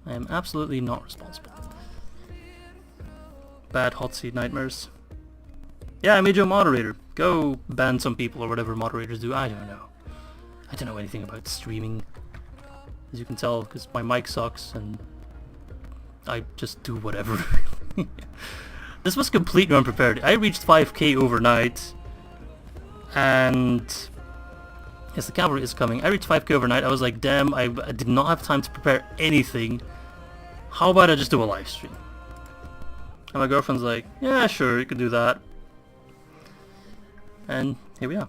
Speaker 1: I am absolutely not responsible. Bad hot seat nightmares. Yeah, I made you a moderator. Go ban some people or whatever moderators do. I don't know. I don't know anything about streaming. As you can tell, because my mic sucks and I just do whatever. This was completely unprepared. I reached 5k overnight. And yes, the cavalry is coming. I reached 5k overnight. I was like, damn, I did not have time to prepare anything. How about I just do a live stream? And my girlfriend's like, yeah, sure, you can do that. And here we are.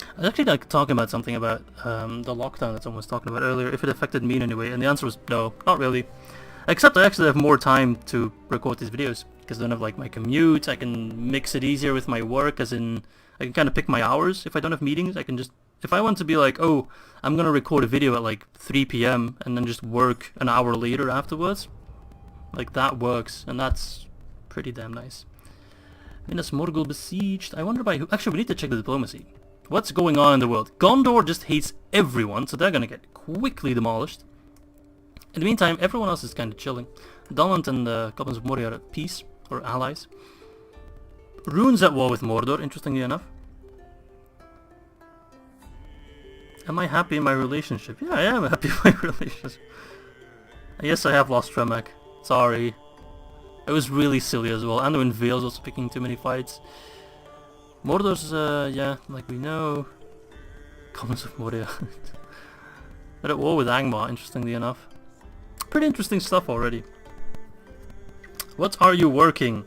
Speaker 1: I was actually like talking about something about the lockdown that someone was talking about earlier, if it affected me in any way, and the answer was no, not really. Except I actually have more time to record these videos, because I don't have like my commute, I can mix it easier with my work, as in, I can kind of pick my hours. If I don't have meetings, I can just, if I want to be like, oh, I'm gonna record a video at like 3 PM, and then just work an hour later afterwards, like that works, and that's pretty damn nice. Minas Morgul besieged, I wonder by who, actually we need to check the diplomacy. What's going on in the world? Gondor just hates everyone, so they're gonna get quickly demolished. In the meantime, everyone else is kind of chilling. Daland and the Goblins of Moria are at peace, or allies. Rhune's at war with Mordor, interestingly enough. Am I happy in my relationship? Yeah, I am happy in my relationship. Yes, I have lost Tremek. Sorry. It was really silly as well. Anduin Vale's also picking too many fights. Mordor's, yeah, like we know. Goblins of Moria. They're at war with Angmar, interestingly enough. Pretty interesting stuff already. What are you working?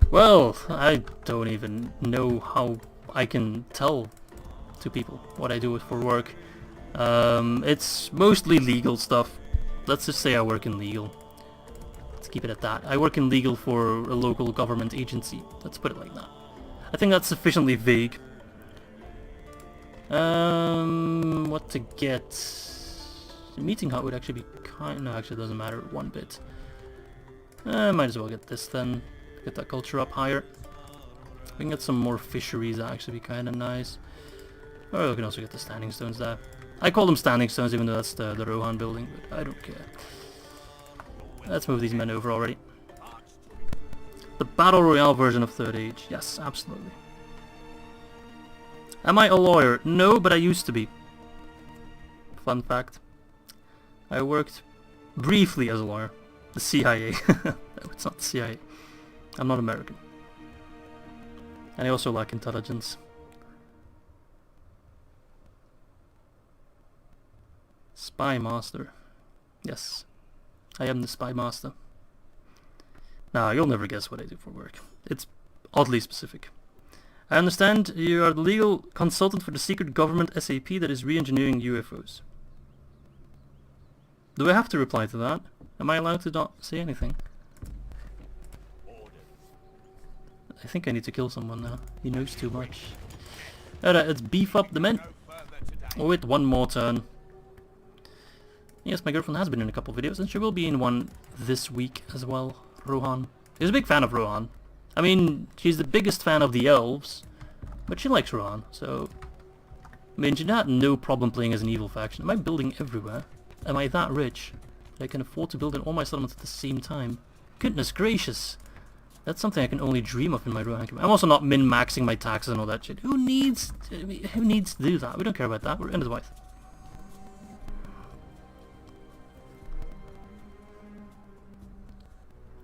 Speaker 1: Well, I don't even know how I can tell to people what I do for work. It's mostly legal stuff. Let's just say I work in legal. Let's keep it at that. I work in legal for a local government agency. Let's put it like that. I think that's sufficiently vague. What to get? The meeting hut would actually be kind. No, actually, it doesn't matter one bit. Might as well get this then. Get that culture up higher. We can get some more fisheries. That actually be kind of nice. Or we can also get the standing stones there. I call them standing stones, even though that's the Rohan building, but I don't care. Let's move these men over already. The Battle Royale version of Third Age. Yes, absolutely. Am I a lawyer? No, but I used to be. Fun fact. I worked briefly as a lawyer. The CIA. No, it's not the CIA. I'm not American. And I also lack intelligence. Spy Master. Yes. I am the Spy Master. Now, you'll never guess what I do for work. It's oddly specific. I understand you are the legal consultant for the secret government SAP that is re-engineering UFOs. Do I have to reply to that? Am I allowed to not say anything? I think I need to kill someone now. He knows too much. Alright, let's beef up the men. Oh wait, one more turn. Yes, my girlfriend has been in a couple videos, and she will be in one this week as well. Rohan. She's a big fan of Rohan. I mean, she's the biggest fan of the Elves, but she likes Rohan, so... I mean, she had no problem playing as an evil faction. Am I building everywhere? Am I that rich that I can afford to build in all my settlements at the same time? Goodness gracious! That's something I can only dream of in my Rohan campaign. I'm also not min-maxing my taxes and all that shit. Who needs to do that? We don't care about that. We're Enedwaith.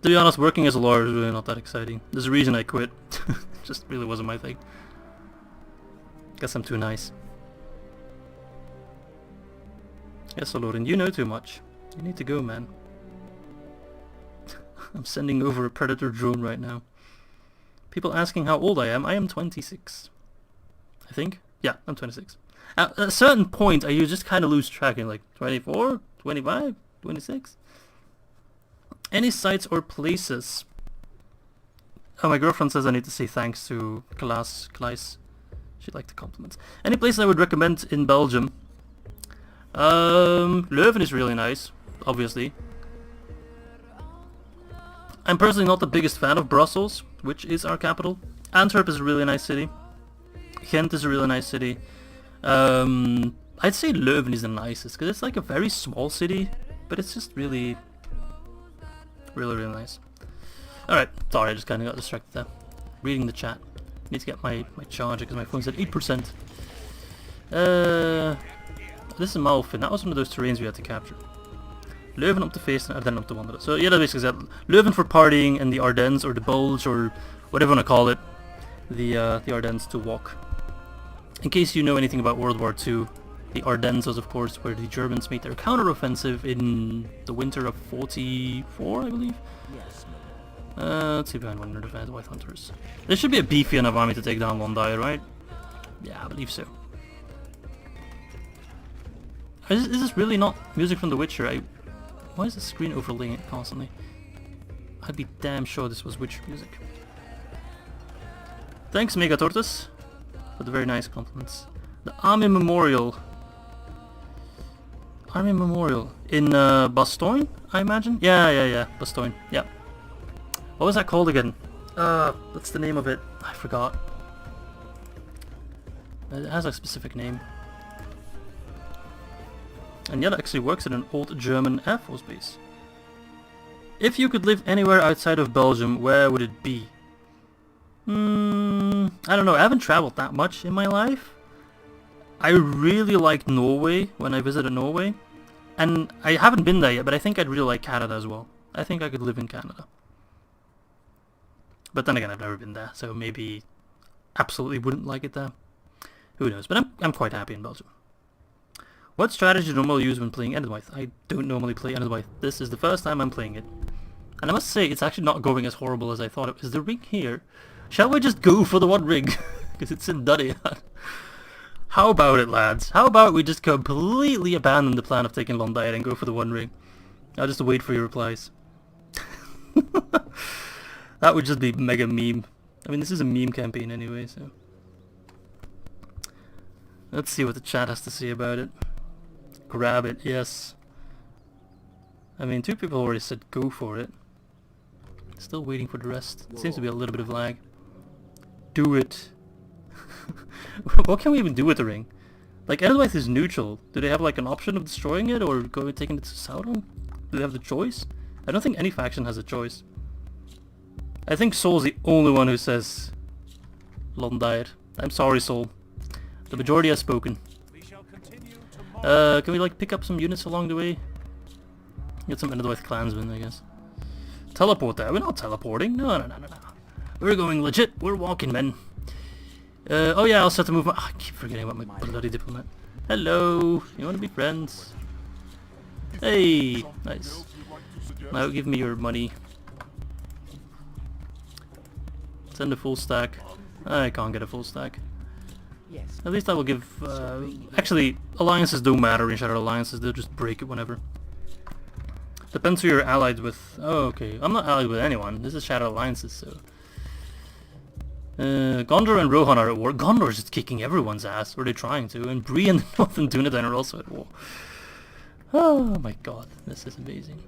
Speaker 1: To be honest, working as a lawyer is really not that exciting. There's a reason I quit. Just really wasn't my thing. Guess I'm too nice. Yes, Lorin, you know too much. You need to go, man. I'm sending over a predator drone right now. People asking how old I am. I am 26. I think? Yeah, I'm 26. At a certain point, I just kind of lose track. Like 24, 25, 26. Any sites or places? Oh, my girlfriend says I need to say thanks to Klaas. She'd like the compliments. Any place I would recommend in Belgium? Leuven is really nice, obviously. I'm personally not the biggest fan of Brussels, which is our capital. Antwerp is a really nice city. Ghent is a really nice city. I'd say Leuven is the nicest, because it's like a very small city, but it's just really nice. Alright, sorry, I just kind of got distracted there. Reading the chat. Need to get my charger, because my phone's at 8%. This is Malfin. That was one of those terrains we had to capture. Leuven up to Feest and Ardennes up to Wandelen. So yeah, that basically said Leuven for partying and the Ardennes or the Bulge or whatever you want to call it. The Ardennes to walk. In case you know anything about World War II, the Ardennes was of course where the Germans made their counter-offensive in the winter of 44, I believe.
Speaker 3: Yes,
Speaker 1: Let's see behind 100 defense White Hunters. There should be a beefy enough army to take down Londai, right? Yeah, I believe so. Is this really not music from The Witcher? Why is the screen overlaying it constantly? I'd be damn sure this was Witcher music. Thanks, Mega Tortoise, for the very nice compliments. The Army Memorial. Army Memorial in Bastogne, I imagine? Yeah, Bastogne, yeah. What was that called again? What's the name of it? I forgot. It has a specific name. And yet it actually works at an old German Air Force base. If you could live anywhere outside of Belgium, where would it be? I don't know, I haven't traveled that much in my life. I really liked Norway when I visited Norway. And I haven't been there yet, but I think I'd really like Canada as well. I think I could live in Canada. But then again, I've never been there, so maybe absolutely wouldn't like it there. Who knows, but I'm quite happy in Belgium. What strategy do you normally use when playing Enedwaith? I don't normally play Enedwaith. This is the first time I'm playing it. And I must say, it's actually not going as horrible as I thought it was. The ring here. Shall we just go for the one ring? Because it's in Duniad. How about it, lads? How about we just completely abandon the plan of taking Londai and go for the one ring? I'll just wait for your replies. That would just be mega meme. I mean, this is a meme campaign anyway, so... Let's see what the chat has to say about it. Grab it, yes. I mean, 2 people already said go for it. Still waiting for the rest. Seems to be a little bit of lag. Do it. What can we even do with the ring? Like, Enedwaith is neutral. Do they have like an option of destroying it or taking it to Sauron? Do they have the choice? I don't think any faction has a choice. I think Soul's the only one who says Londair. I'm sorry, Soul. The majority has spoken.
Speaker 2: We shall continue tomorrow.
Speaker 1: Can we like pick up some units along the way? Get some Enedwaith clansmen, I guess. Teleport there. We're not teleporting. No. We're going legit. We're walking, men. Oh yeah, I'll set the movement. I keep forgetting about my bloody diplomat. Hello. You want to be friends? Hey. Nice. Now give me your money. Send a full stack. I can't get a full stack.
Speaker 3: Yes.
Speaker 1: At least I will give... actually, alliances don't matter in Shattered Alliances. They'll just break it whenever. Depends who you're allied with. Oh, okay. I'm not allied with anyone. This is Shattered Alliances, so... Gondor and Rohan are at war. Gondor's just kicking everyone's ass, or they're trying to, and Bree and Northern Dunedain are also at war. Oh my god, this is amazing.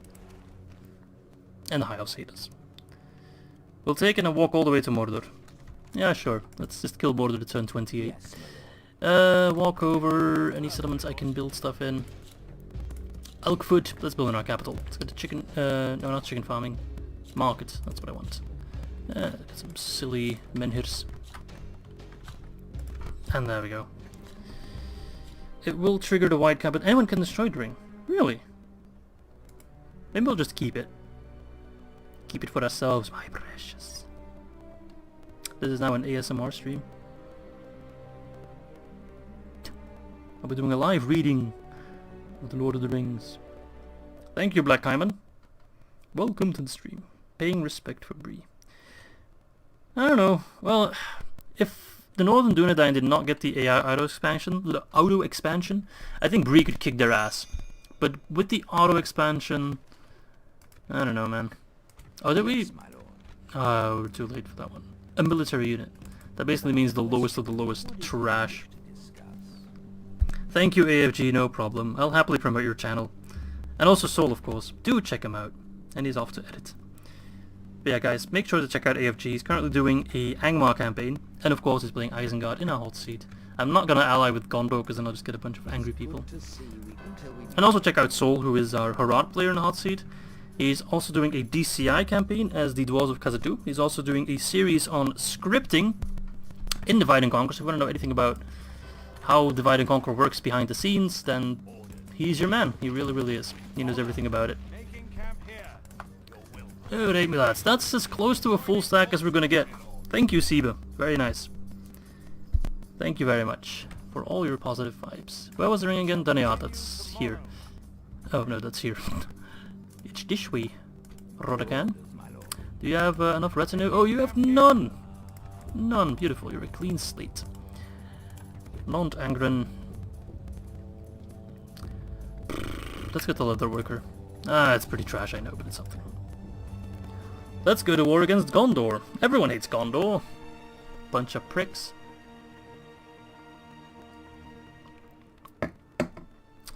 Speaker 1: And the High Elves hate us. We'll take it and walk all the way to Mordor. Yeah, sure. Let's just kill Mordor to turn 28.
Speaker 3: Yes.
Speaker 1: Walk over any settlements I can build stuff in. Elkfoot, let's build in our capital. Let's get the chicken, no, not chicken farming. Market, that's what I want. Get some silly menhirs. And there we go. It will trigger the white cap, but anyone can destroy the ring. Really? Maybe we'll just keep it. Keep it for ourselves, my precious. This is now an ASMR stream. I'll be doing a live reading of the Lord of the Rings. Thank you, Black Hyman. Welcome to the stream. Paying respect for Bree. I don't know. Well, if the Northern Dunedain did not get the AI auto expansion, I think Bree could kick their ass. But with the auto expansion, I don't know, man. Oh, did we?
Speaker 3: Yes, my lord.
Speaker 1: Oh, we're too late for that one. A military unit. That basically means the lowest of the lowest. Trash. Thank you, AFG, no problem. I'll happily promote your channel. And also Soul, of course. Do check him out. And he's off to edit. But yeah, guys, make sure to check out AFG. He's currently doing a Angmar campaign. And of course, he's playing Isengard in a hot seat. I'm not gonna ally with Gondor because then I'll just get a bunch of angry people. And also check out Soul, who is our Harad player in the hot seat. He's also doing a DCI campaign as the Dwarves of Khazad-dû. He's also doing a series on scripting in Divide and Conquer. So if you want to know anything about how Divide and Conquer works behind the scenes, then he's your man. He really, really is. He knows everything about it.
Speaker 2: Making camp here.
Speaker 1: Alright, me lads. That's as close to a full stack as we're gonna get. Thank you, Siba. Very nice. Thank you very much for all your positive vibes. Where was the ring again? Daniat, that's here. Oh, no, that's here. It's this way, Rodakan. Do you have enough retinue? Oh, you have none! None. Beautiful. You're a clean slate. Mount Angren. Let's get the leather worker. Ah, it's pretty trash, I know, but it's something. Let's go to war against Gondor. Everyone hates Gondor. Bunch of pricks.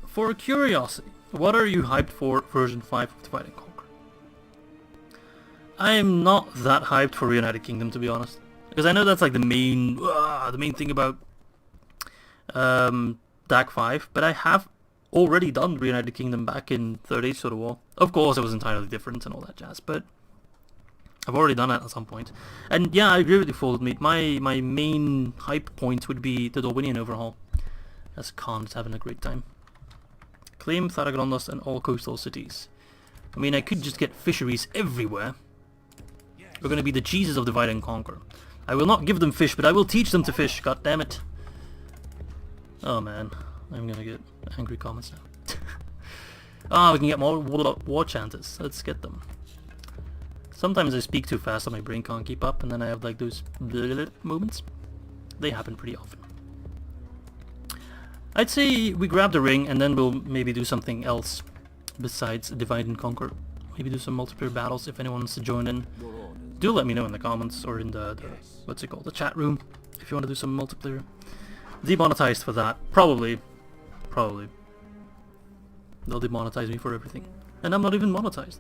Speaker 1: For curiosity, what are you hyped for version 5 of Divide and Conquer? I'm not that hyped for Reunited Kingdom, to be honest. Because I know that's like the main thing about DAC 5, but I have already done Reunited Kingdom back in Third Age of the War. Of course it was entirely different and all that jazz, but I've already done it at some point. And yeah, I agree with you, Folded Meat. My main hype point would be the Dorwinian overhaul. As Khan's having a great time. Claim Tharagondos and all coastal cities. I mean, I could just get fisheries everywhere. We're gonna be the Jesus of Divide and Conquer. I will not give them fish, but I will teach them to fish. God damn it. Oh man, I'm gonna get angry comments now. Ah, we can get more war chanters. Let's get them. Sometimes I speak too fast and my brain can't keep up, and then I have like those moments. They happen pretty often. I'd say we grab the ring and then we'll maybe do something else besides Divide and Conquer. Maybe do some multiplayer battles if anyone wants to join in. Do let me know in the comments or in the what's it called, the chat room, if you want to do some multiplayer. Demonetized for that. Probably. They'll demonetize me for everything. And I'm not even monetized.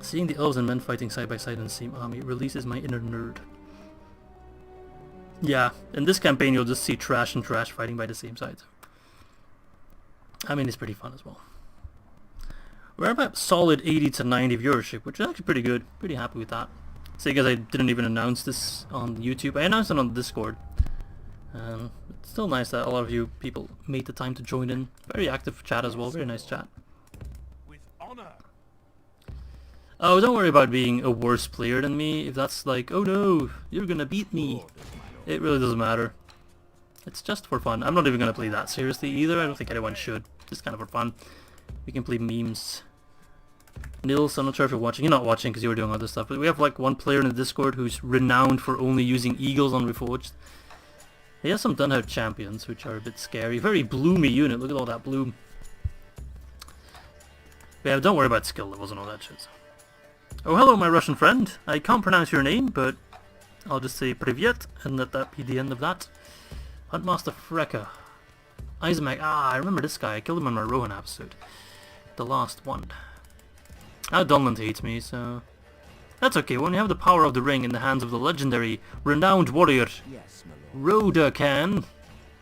Speaker 1: Seeing the elves and men fighting side by side in the same army releases my inner nerd. Yeah, in this campaign you'll just see trash and trash fighting by the same sides. I mean, it's pretty fun as well. We're about solid 80 to 90 viewership, which is actually pretty good. Pretty happy with that. See, guys, I didn't even announce this on YouTube. I announced it on Discord. It's still nice that a lot of you people made the time to join in. Very active chat as well. Very nice chat.
Speaker 2: With honor.
Speaker 1: Oh, don't worry about being a worse player than me. If that's like, oh no, you're gonna beat me. It really doesn't matter. It's just for fun. I'm not even gonna play that seriously either. I don't think anyone should. Just kind of for fun. We can play memes. Nils, I'm not sure if you're watching. You're not watching because you were doing other stuff. But we have like one player in the Discord who's renowned for only using eagles on Reforged. He has some Dunhout champions, which are a bit scary. Very bloomy unit. Look at all that bloom. But yeah, don't worry about skill levels and all that shit. Oh, hello, my Russian friend. I can't pronounce your name, but I'll just say Privyet, and let that be the end of that. Huntmaster Freka. Isaac. Ah, I remember this guy. I killed him in my Rohan episode. The last one. Now Donland hates me, so... That's okay. When you have the power of the ring in the hands of the legendary, renowned warrior,
Speaker 3: Yes, my lord.
Speaker 1: Rodakan,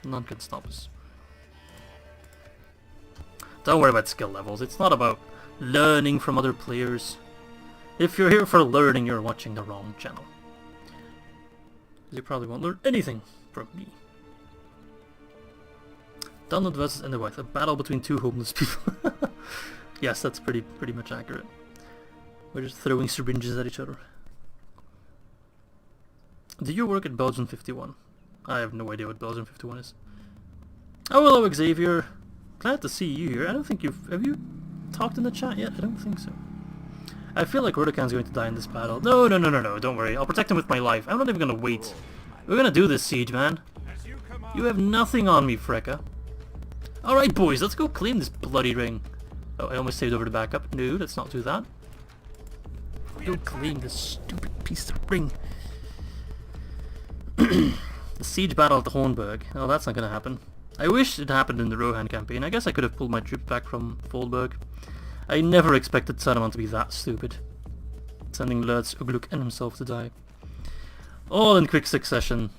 Speaker 1: none can stop us. Don't worry about skill levels. It's not about learning from other players. If you're here for learning, you're watching the wrong channel. You probably won't learn anything from me. Donald vs. Enedwaith, a battle between two homeless people. Yes, that's pretty much accurate. We're just throwing syringes at each other. Do you work at Belgian 51? I have no idea what Belgian 51 is. Oh, hello Xavier. Glad to see you here. I don't think have you talked in the chat yet? I don't think so. I feel like Rodokan's going to die in this battle. No, don't worry. I'll protect him with my life. I'm not even gonna wait. We're gonna do this, siege man.
Speaker 2: As you command.
Speaker 1: You have nothing on me, Freka. Alright boys, let's go claim this bloody ring. Oh, I almost saved over to back up. No, let's not do that. Go claim this stupid piece of ring. The siege battle at the Hornburg. Oh, that's not gonna happen. I wish it happened in the Rohan campaign. I guess I could have pulled my troops back from Foldburg. I never expected Saruman to be that stupid. Sending Lurtz, Ugluk and himself to die. All in quick succession.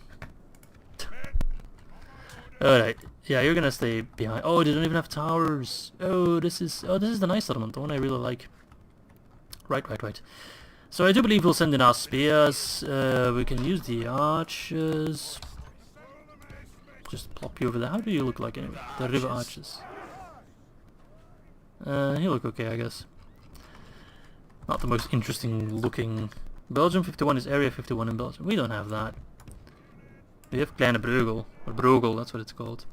Speaker 1: Alright. Yeah, you're gonna stay behind. Oh, they don't even have towers. Oh, this is the nice settlement, the one I really like. Right. So I do believe we'll send in our spears. We can use the archers. Just plop you over there. How do you look like anyway? The river archers. You look okay, I guess. Not the most interesting looking. Belgium 51 is Area 51 in Belgium. We don't have that. We have Kleine Breugel, or Breugel, that's what it's called.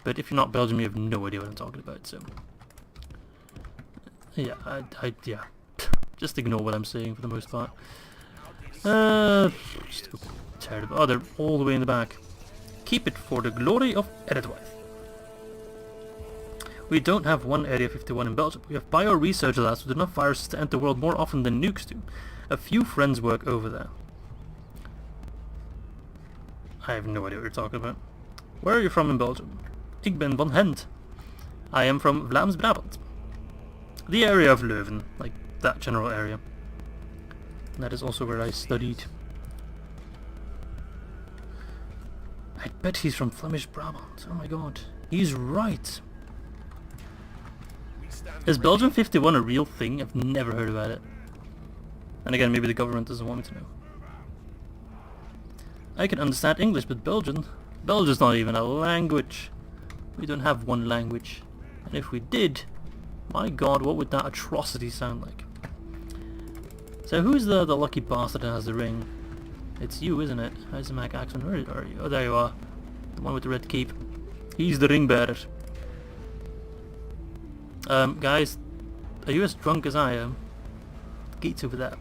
Speaker 1: But if you're not Belgium, you have no idea what I'm talking about, so... Yeah, yeah. Just ignore what I'm saying for the most part. Just go terrible. Oh, they're all the way in the back. Keep it for the glory of Enedwaith. We don't have one Area 51 in Belgium. We have bio-research labs with enough viruses to enter the world more often than nukes do. A few friends work over there. I have no idea what you're talking about. Where are you from in Belgium? Ik ben van Gent. I am from Vlaams-Brabant. The area of Leuven, like that general area. And that is also where I studied. I bet he's from Flemish Brabant. Oh my god. He's right. Is Belgium 51 a real thing? I've never heard about it. And again, maybe the government doesn't want me to know. I can understand English, but Belgian's not even a language. We don't have one language. And if we did, my god, what would that atrocity sound like? So who's the lucky bastard that has the ring? It's you, isn't it? Isaac Axman, where are you? Oh, there you are. The one with the red cape. He's the ring bearer. Guys, are you as drunk as I am? The gate's over there.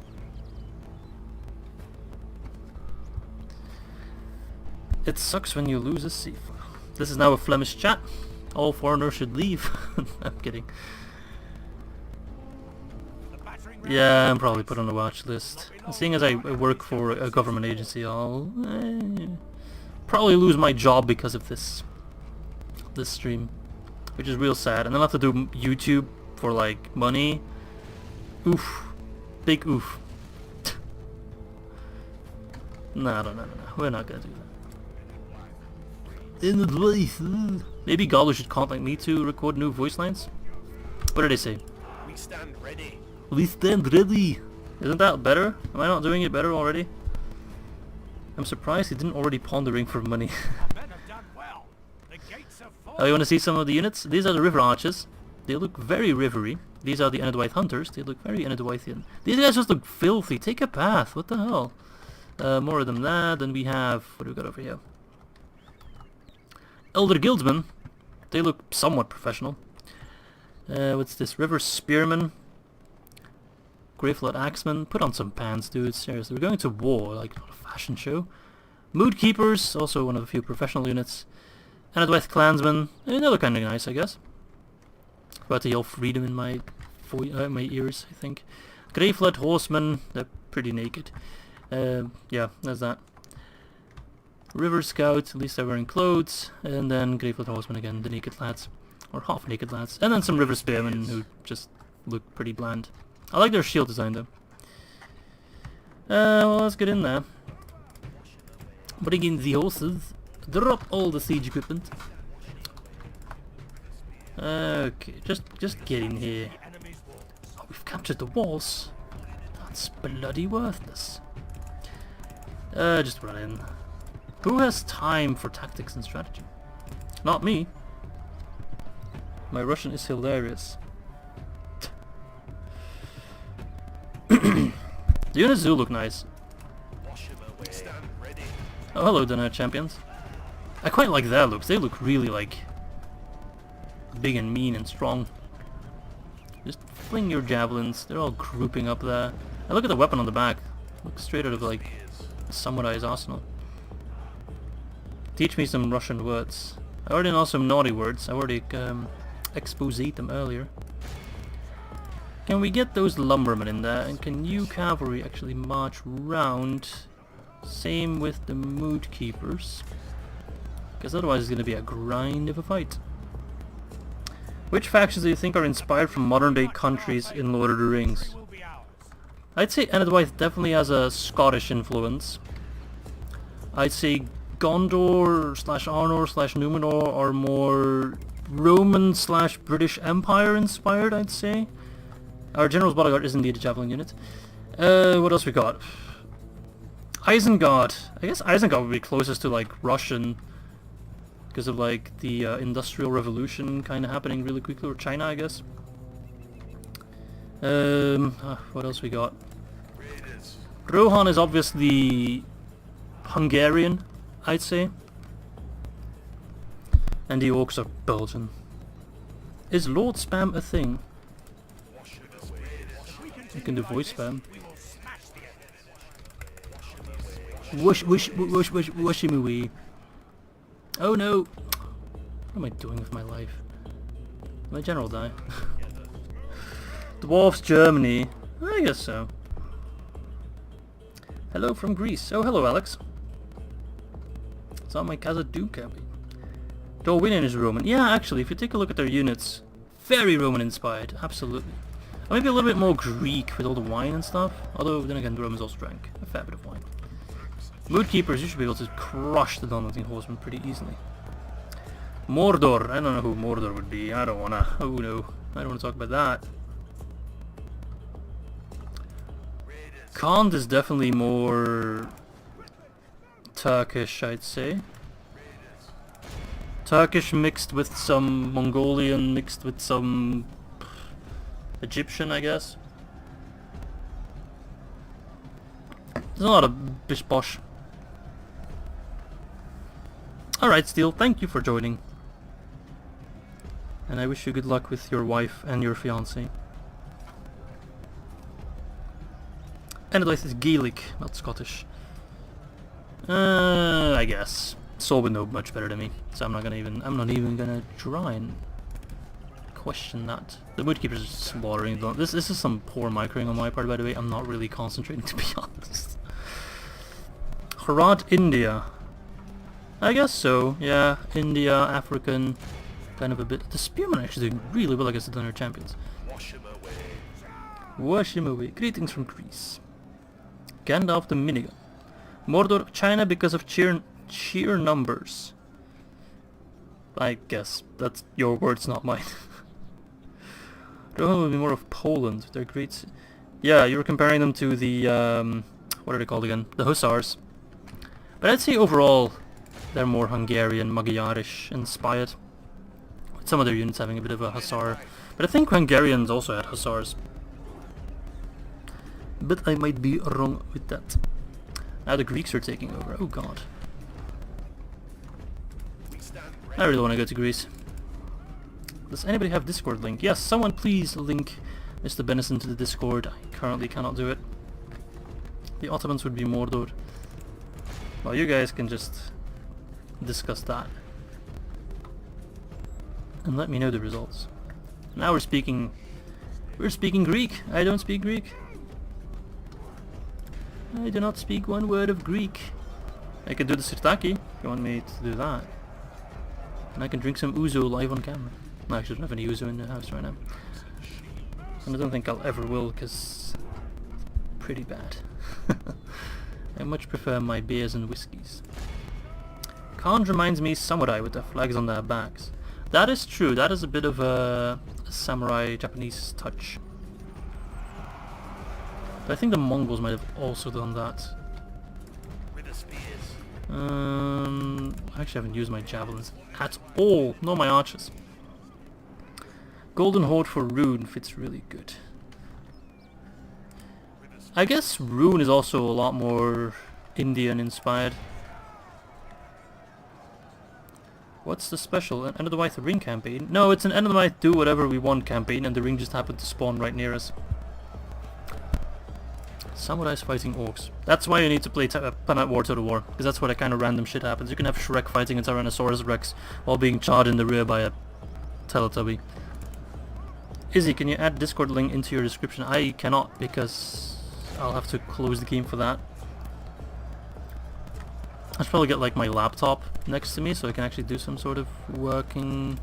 Speaker 1: It sucks when you lose a sea. This is now a Flemish chat. All foreigners should leave. I'm kidding. Yeah, I'm probably put on the watch list. Seeing as I work for a government agency, I'll probably lose my job because of this stream, which is real sad. And then I'll have to do YouTube for like money. Oof, big oof. No, we're not gonna do that. Maybe Guldur should contact me to record new voice lines. What did they say?
Speaker 2: We stand ready.
Speaker 1: We stand ready. Isn't that better? Am I not doing it better already? I'm surprised he didn't already pawn the ring for money.
Speaker 2: Our men have done well. The gates have fallen.
Speaker 1: Oh, you want to see some of the units? These are the river archers. They look very rivery. These are the Enedwaith hunters. They look very Enedwaithian. These guys just look filthy. Take a bath. What the hell? More of them there. Then we have... What do we got over here? Elder Guildsmen. They look somewhat professional. What's this? River Spearmen. Greyflood Axemen. Put on some pants, dude. Seriously. We're going to war. Like, not a fashion show. Mood Keepers. Also one of the few professional units. Enedwaith Clansmen. They look kind of nice, I guess. About to yell freedom in my ears, I think. Greyflood Horsemen. They're pretty naked. Yeah, there's that. River Scout, at least they're wearing clothes. And then Greyflood Horsemen again, the naked lads. Or half naked lads. And then some River Spearmen who just look pretty bland. I like their shield design though. Well, let's get in there. Bring in the horses. Drop all the siege equipment. Okay, just get in here. Oh, we've captured the walls. That's bloody worthless. Just run in. Who has time for tactics and strategy? Not me. My Russian is hilarious. The units do look nice. Oh, hello, Dinner Champions. I quite like their looks. They look really like big and mean and strong. Just fling your javelins. They're all grouping up there. And look at the weapon on the back. Looks straight out of like a samurai's arsenal. Teach me some Russian words. I already know some naughty words. I already exposed them earlier. Can we get those lumbermen in there? And can you cavalry actually march round? Same with the mood keepers. Because otherwise it's going to be a grind of a fight. Which factions do you think are inspired from modern day countries in Lord of the Rings? I'd say Enedwaith definitely has a Scottish influence. I'd say Gondor / Arnor / Numenor are more Roman / British Empire inspired, I'd say. Our General's Bodyguard is indeed a javelin unit. What else we got? Isengard. I guess Isengard would be closest to like Russian, because of like the Industrial Revolution kind of happening really quickly, or China, I guess. What else we got? Rohan is obviously Hungarian, I'd say. And the Orcs are Belgian. Is Lord Spam a thing? You can do voice spam. Whoosh him away. Oh no! What am I doing with my life? Did my general die? Dwarves, Germany. I guess so. Hello from Greece. Oh, hello, Alex. It's on my Khazad-dûm campaign. Dorwinian is Roman. Yeah, actually, if you take a look at their units, very Roman inspired, absolutely. Or maybe a little bit more Greek with all the wine and stuff. Although, then again, the Romans also drank a fair bit of wine. Mood Keepers, you should be able to crush the Daunting Horsemen pretty easily. Mordor. I don't know who Mordor would be. I don't wanna. Oh no. I don't wanna talk about that. Khand is definitely more Turkish, I'd say. Turkish mixed with some Mongolian, mixed with some Egyptian, I guess. There's a lot of bish bosh. Alright, Steel, thank you for joining. And I wish you good luck with your wife and your fiancé. Enedwaith is Gaelic, not Scottish. I guess. Saul would know much better than me, so I'm not even gonna try and question that. The Moodkeepers are slaughtering them. This is some poor microing on my part, by the way. I'm not really concentrating, to be honest. Harad, India. I guess so, yeah. India, African, kind of a bit. The Spearmen are actually doing really well against the Dinner Champions.
Speaker 2: Wash him away.
Speaker 1: Wash him away. Greetings from Greece. Gandalf the Minigun. Mordor, China because of sheer numbers. I guess that's your words, not mine. Rohan would be more of Poland. They're great. Yeah, you were comparing them to the what are they called again? The Hussars. But I'd say overall they're more Hungarian, Magyarish inspired. With some of their units having a bit of a Hussar. But I think Hungarians also had Hussars. But I might be wrong with that. Now the Greeks are taking over. Oh god. I really want to go to Greece. Does anybody have Discord link? Yes, someone please link Mr. Benison to the Discord. I currently cannot do it. The Ottomans would be Mordor. Well, you guys can just discuss that. And let me know the results. Now we're speaking Greek. I don't speak Greek. I do not speak one word of Greek. I can do the sirtaki if you want me to do that. And I can drink some ouzo live on camera. No, I actually don't have any ouzo in the house right now. And I don't think I'll ever will, because it's pretty bad. I much prefer my beers and whiskies. Khan reminds me samurai with their flags on their backs. That is true, that is a bit of a samurai Japanese touch. But I think the Mongols might have also done that.
Speaker 2: With the spears.
Speaker 1: I actually haven't used my javelins at all, nor my archers. Golden Horde for Rhun fits really good. I guess Rhun is also a lot more Indian inspired. What's the special? An Enedwaith ring campaign? No, it's an Enedwaith do whatever we want campaign, and the ring just happened to spawn right near us. Samurais fighting orcs. That's why you need to play Planet War Total War, because that's where that kind of random shit happens. You can have Shrek fighting a Tyrannosaurus Rex while being charged in the rear by a Teletubby. Izzy, can you add Discord link into your description? I cannot, because I'll have to close the game for that. I should probably get like my laptop next to me so I can actually do some sort of working...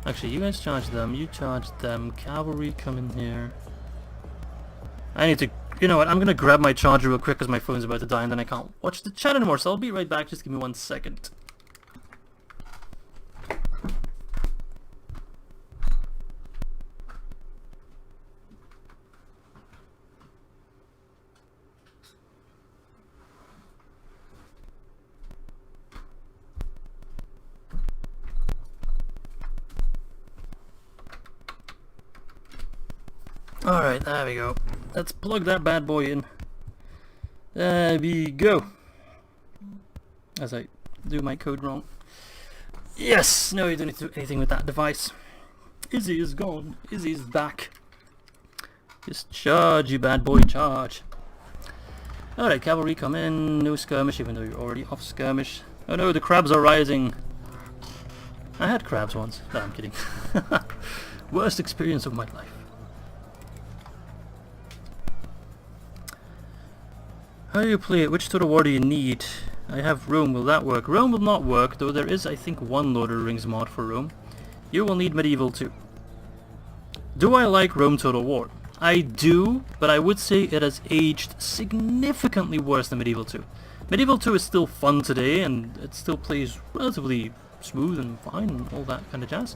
Speaker 1: Actually, you guys charge them, you charge them, cavalry come in here. I need to... You know what, I'm gonna grab my charger real quick because my phone's about to die and then I can't watch the chat anymore, so I'll be right back, just give me 1 second. Alright, there we go. Let's plug that bad boy in. There we go. As I do my code wrong. Yes! No, you don't need to do anything with that device. Izzy is gone. Izzy's back. Just charge, you bad boy, charge. Alright, cavalry come in. No skirmish, even though you're already off skirmish. Oh no, the crabs are rising. I had crabs once. No, I'm kidding. Worst experience of my life. How do you play it? Which Total War do you need? I have Rome, will that work? Rome will not work, though there is I think one Lord of the Rings mod for Rome. You will need Medieval 2. Do I like Rome Total War? I do, but I would say it has aged significantly worse than Medieval 2. Medieval 2 is still fun today, and it still plays relatively smooth and fine and all that kind of jazz.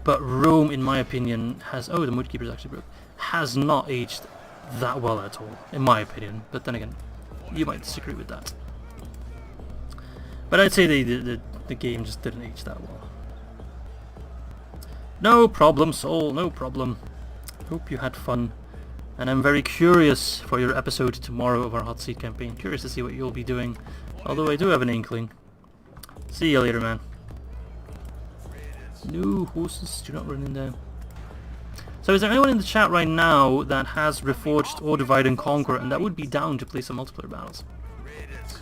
Speaker 1: But Rome, in my opinion, has... Oh, the Mudkeeper's actually broke. Has not aged that well at all, in my opinion. But then again, you might disagree with that. But I'd say the game just didn't age that well. No problem, Soul, no problem. Hope you had fun. And I'm very curious for your episode tomorrow of our Hot Seat campaign. Curious to see what you'll be doing. Although I do have an inkling. See you later, man. No horses, do not run in there. So is there anyone in the chat right now that has Reforged or Divide and Conquer and that would be down to play some multiplayer battles?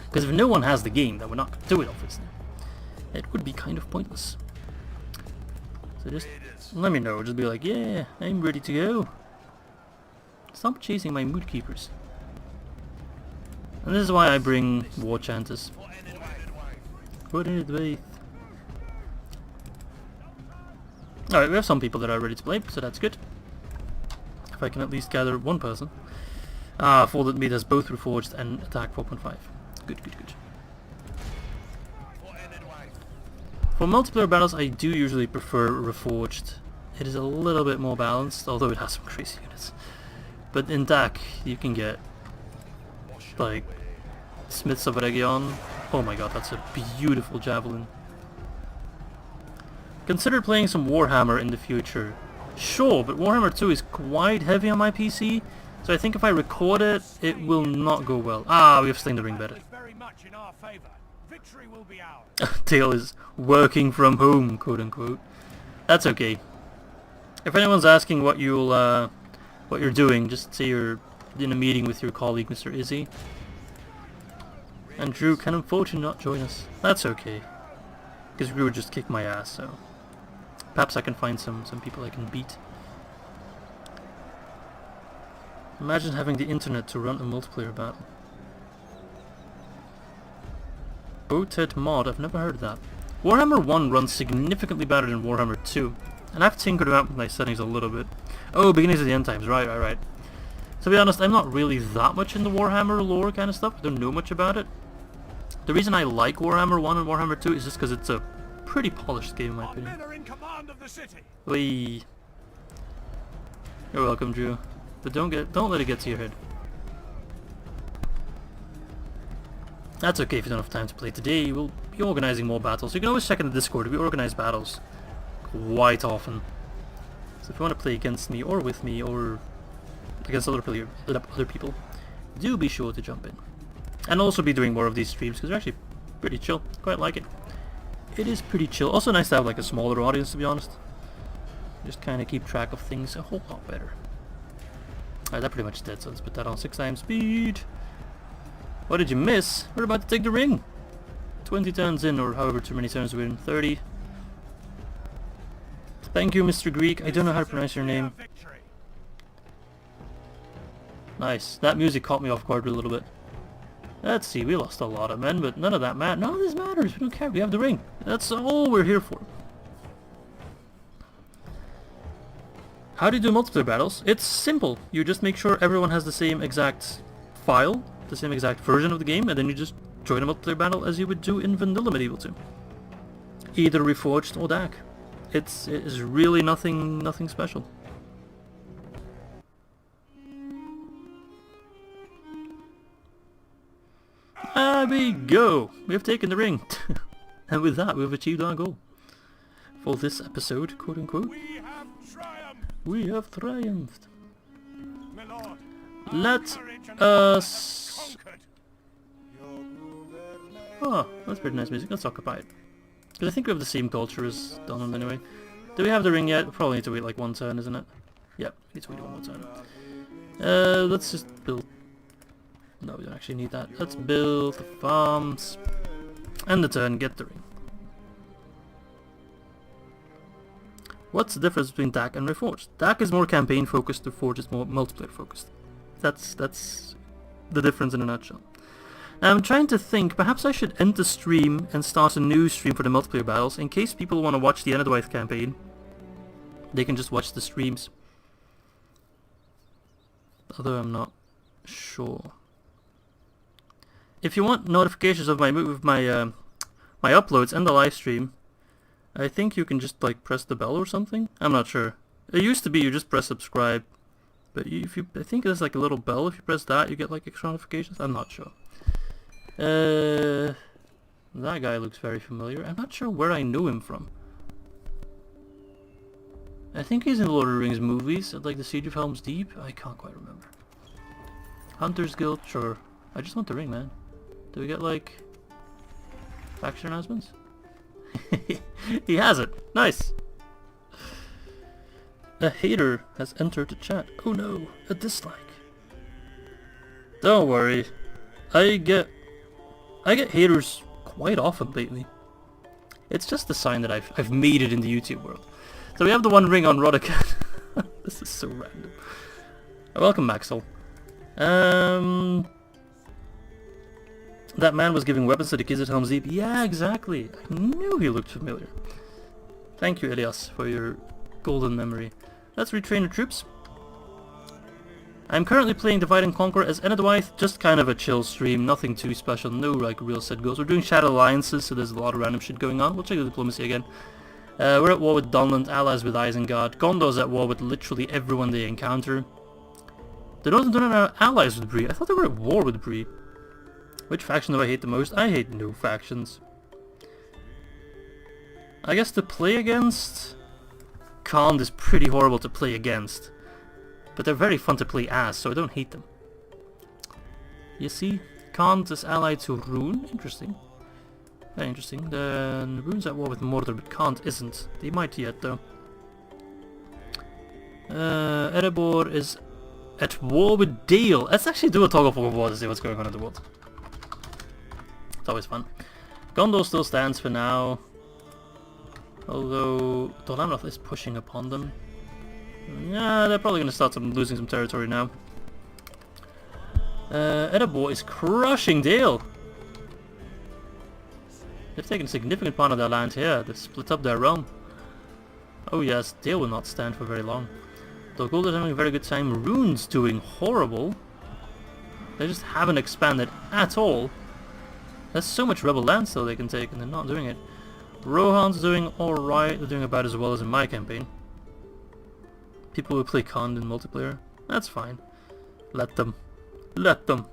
Speaker 1: Because if no one has the game, then we're not going to do it, obviously. It would be kind of pointless. So just let me know, just be like, yeah, I'm ready to go. Stop chasing my mood keepers. And this is why I bring War Chanters. For Enedwaith. Alright, we have some people that are ready to play, so that's good. If I can at least gather one person. Ah, Folded Meat has both Reforged and Attack 4.5. Good, good, good. For multiplayer battles, I do usually prefer Reforged. it is a little bit more balanced, although it has some crazy units. But in Dak, you can get like Smiths of Region. Oh my god, that's a beautiful javelin. Consider playing some Warhammer in the future. Sure, but Warhammer 2 is quite heavy on my PC, so I think if I record it, it will not go well. Ah, we have Sling the Ring better.
Speaker 2: Very much in our favor. Victory will be ours.
Speaker 1: Dale is working from home, quote unquote. That's okay. If anyone's asking what you're doing, just say you're in a meeting with your colleague, Mr. Izzy. And Drew can unfortunately not join us. That's okay, because Drew would just kick my ass. So perhaps I can find some people I can beat. Imagine having the internet to run a multiplayer battle. Boated mod, I've never heard of that. Warhammer 1 runs significantly better than Warhammer 2. And I've tinkered around with my settings a little bit. Oh, beginnings of the end times, right. To be honest, I'm not really that much in the Warhammer lore kind of stuff. I don't know much about it. The reason I like Warhammer 1 and Warhammer 2 is just because it's a pretty polished game in my opinion.
Speaker 2: Men are in command of the city.
Speaker 1: Wee. You're welcome, Drew. But don't let it get to your head. That's okay if you don't have time to play today. We'll be organizing more battles. You can always check in the Discord. We organize battles quite often. So if you want to play against me or with me or against other people, do be sure to jump in. And also be doing more of these streams because they're actually pretty chill. Quite like it. It is pretty chill. Also nice to have like a smaller audience, to be honest. Just kind of keep track of things a whole lot better. Alright, that pretty much dead, so let's put that on 6 times speed. What did you miss? We're about to take the ring. 20 turns in, or however too many turns we're in. 30. Thank you, Mr. Greek. I don't know how to pronounce your name. Nice. That music caught me off guard a little bit. Let's see, we lost a lot of men, but none of that matters. None of this matters. We don't care. We have the ring. That's all we're here for. How do you do multiplayer battles? It's simple. You just make sure everyone has the same exact file, the same exact version of the game, and then you just join a multiplayer battle as you would do in Vanilla Medieval 2. Either Reforged or DAC. It is really nothing special. There we go! We have taken the ring! And with that, we have achieved our goal. For this episode, quote unquote.
Speaker 2: We have triumphed.
Speaker 1: We have triumphed.
Speaker 2: My lord,
Speaker 1: Let
Speaker 2: courage and
Speaker 1: us...
Speaker 2: conquered.
Speaker 1: Oh, that's pretty nice music. Let's occupy it. Because I think we have the same culture as Donald anyway. Do we have the ring yet? We probably need to wait like one turn, isn't it? Yep, we need to wait one more turn. Let's just build... No, we don't actually need that. Let's build the farms. And the turn, get the ring. What's the difference between DAC and Reforged? DAC is more campaign focused, Reforged is more multiplayer focused. That's the difference in a nutshell. Now I'm trying to think, perhaps I should end the stream and start a new stream for the multiplayer battles, in case people want to watch the Enedwaith campaign. They can just watch the streams. Although I'm not sure. If you want notifications of my my uploads and the live stream, I think you can just like press the bell or something. I'm not sure. It used to be you just press subscribe, but I think there's like a little bell. If you press that, you get like extra notifications. I'm not sure. That guy looks very familiar. I'm not sure where I know him from. I think he's in Lord of the Rings movies, like the Siege of Helm's Deep. I can't quite remember. Hunter's Guild, sure. I just want the ring, man. Do we get like faction announcements? He has it. Nice. A hater has entered the chat. Oh no, a dislike. Don't worry. I get haters quite often lately. It's just a sign that I've made it in the YouTube world. So we have the one ring on Rodican. This is so random. Welcome, Maxwell. That man was giving weapons to the kids at Helm's Deep. Yeah, exactly. I knew he looked familiar. Thank you, Elias, for your golden memory. Let's retrain the troops. I'm currently playing Divide and Conquer as Enedwaith, just kind of a chill stream, nothing too special, no like real set goals. We're doing Shadow Alliances, so there's a lot of random shit going on. We'll check the diplomacy again. We're at war with Dunland, allies with Isengard. Gondor's at war with literally everyone they encounter. The Northern Dunland are allies with Bree. I thought they were at war with Bree. Which faction do I hate the most? I hate no factions. I guess to play against... Khand is pretty horrible to play against. But they're very fun to play as, so I don't hate them. You see? Khand is allied to Rhun. Interesting. Very interesting. Then Rhune's at war with Mordor, but Khand isn't. They might yet, though. Erebor is at war with Dale. Let's actually do a toggle for war to see what's going on in the world. It's always fun. Gondor still stands for now. Although Dol is pushing upon them. Yeah, they're probably going to start losing some territory now. Erebor is crushing Dale. They've taken a significant part of their land here. They've split up their realm. Oh yes, Dale will not stand for very long. Though Guldur is having a very good time. Rhune's doing horrible. They just haven't expanded at all. There's so much rebel land still they can take and they're not doing it. Rohan's doing alright. They're doing about as well as in my campaign. People who play Khand in multiplayer. That's fine. Let them. Let them.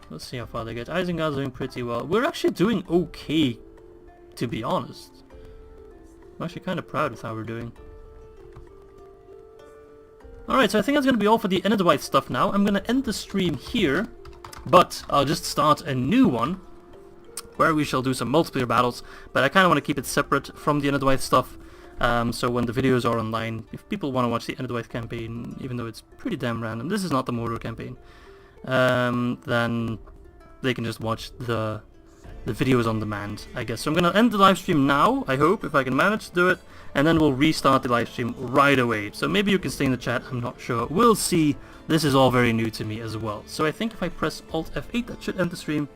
Speaker 1: Let's see how far they get. Isengard's doing pretty well. We're actually doing okay, to be honest. I'm actually kind of proud of how we're doing. Alright, so I think that's going to be all for the Enedwaith stuff now. I'm going to end the stream here, but I'll just start a new one where we shall do some multiplayer battles, but I kind of want to keep it separate from the Enedwaith stuff. So when the videos are online, if people want to watch the Enedwaith campaign, even though it's pretty damn random, this is not the Mordor campaign, then they can just watch the videos on demand, I guess. So I'm going to end the live stream now, I hope, if I can manage to do it, and then we'll restart the live stream right away. So maybe you can stay in the chat, I'm not sure. We'll see. This is all very new to me as well. So I think if I press Alt F8, that should end the stream.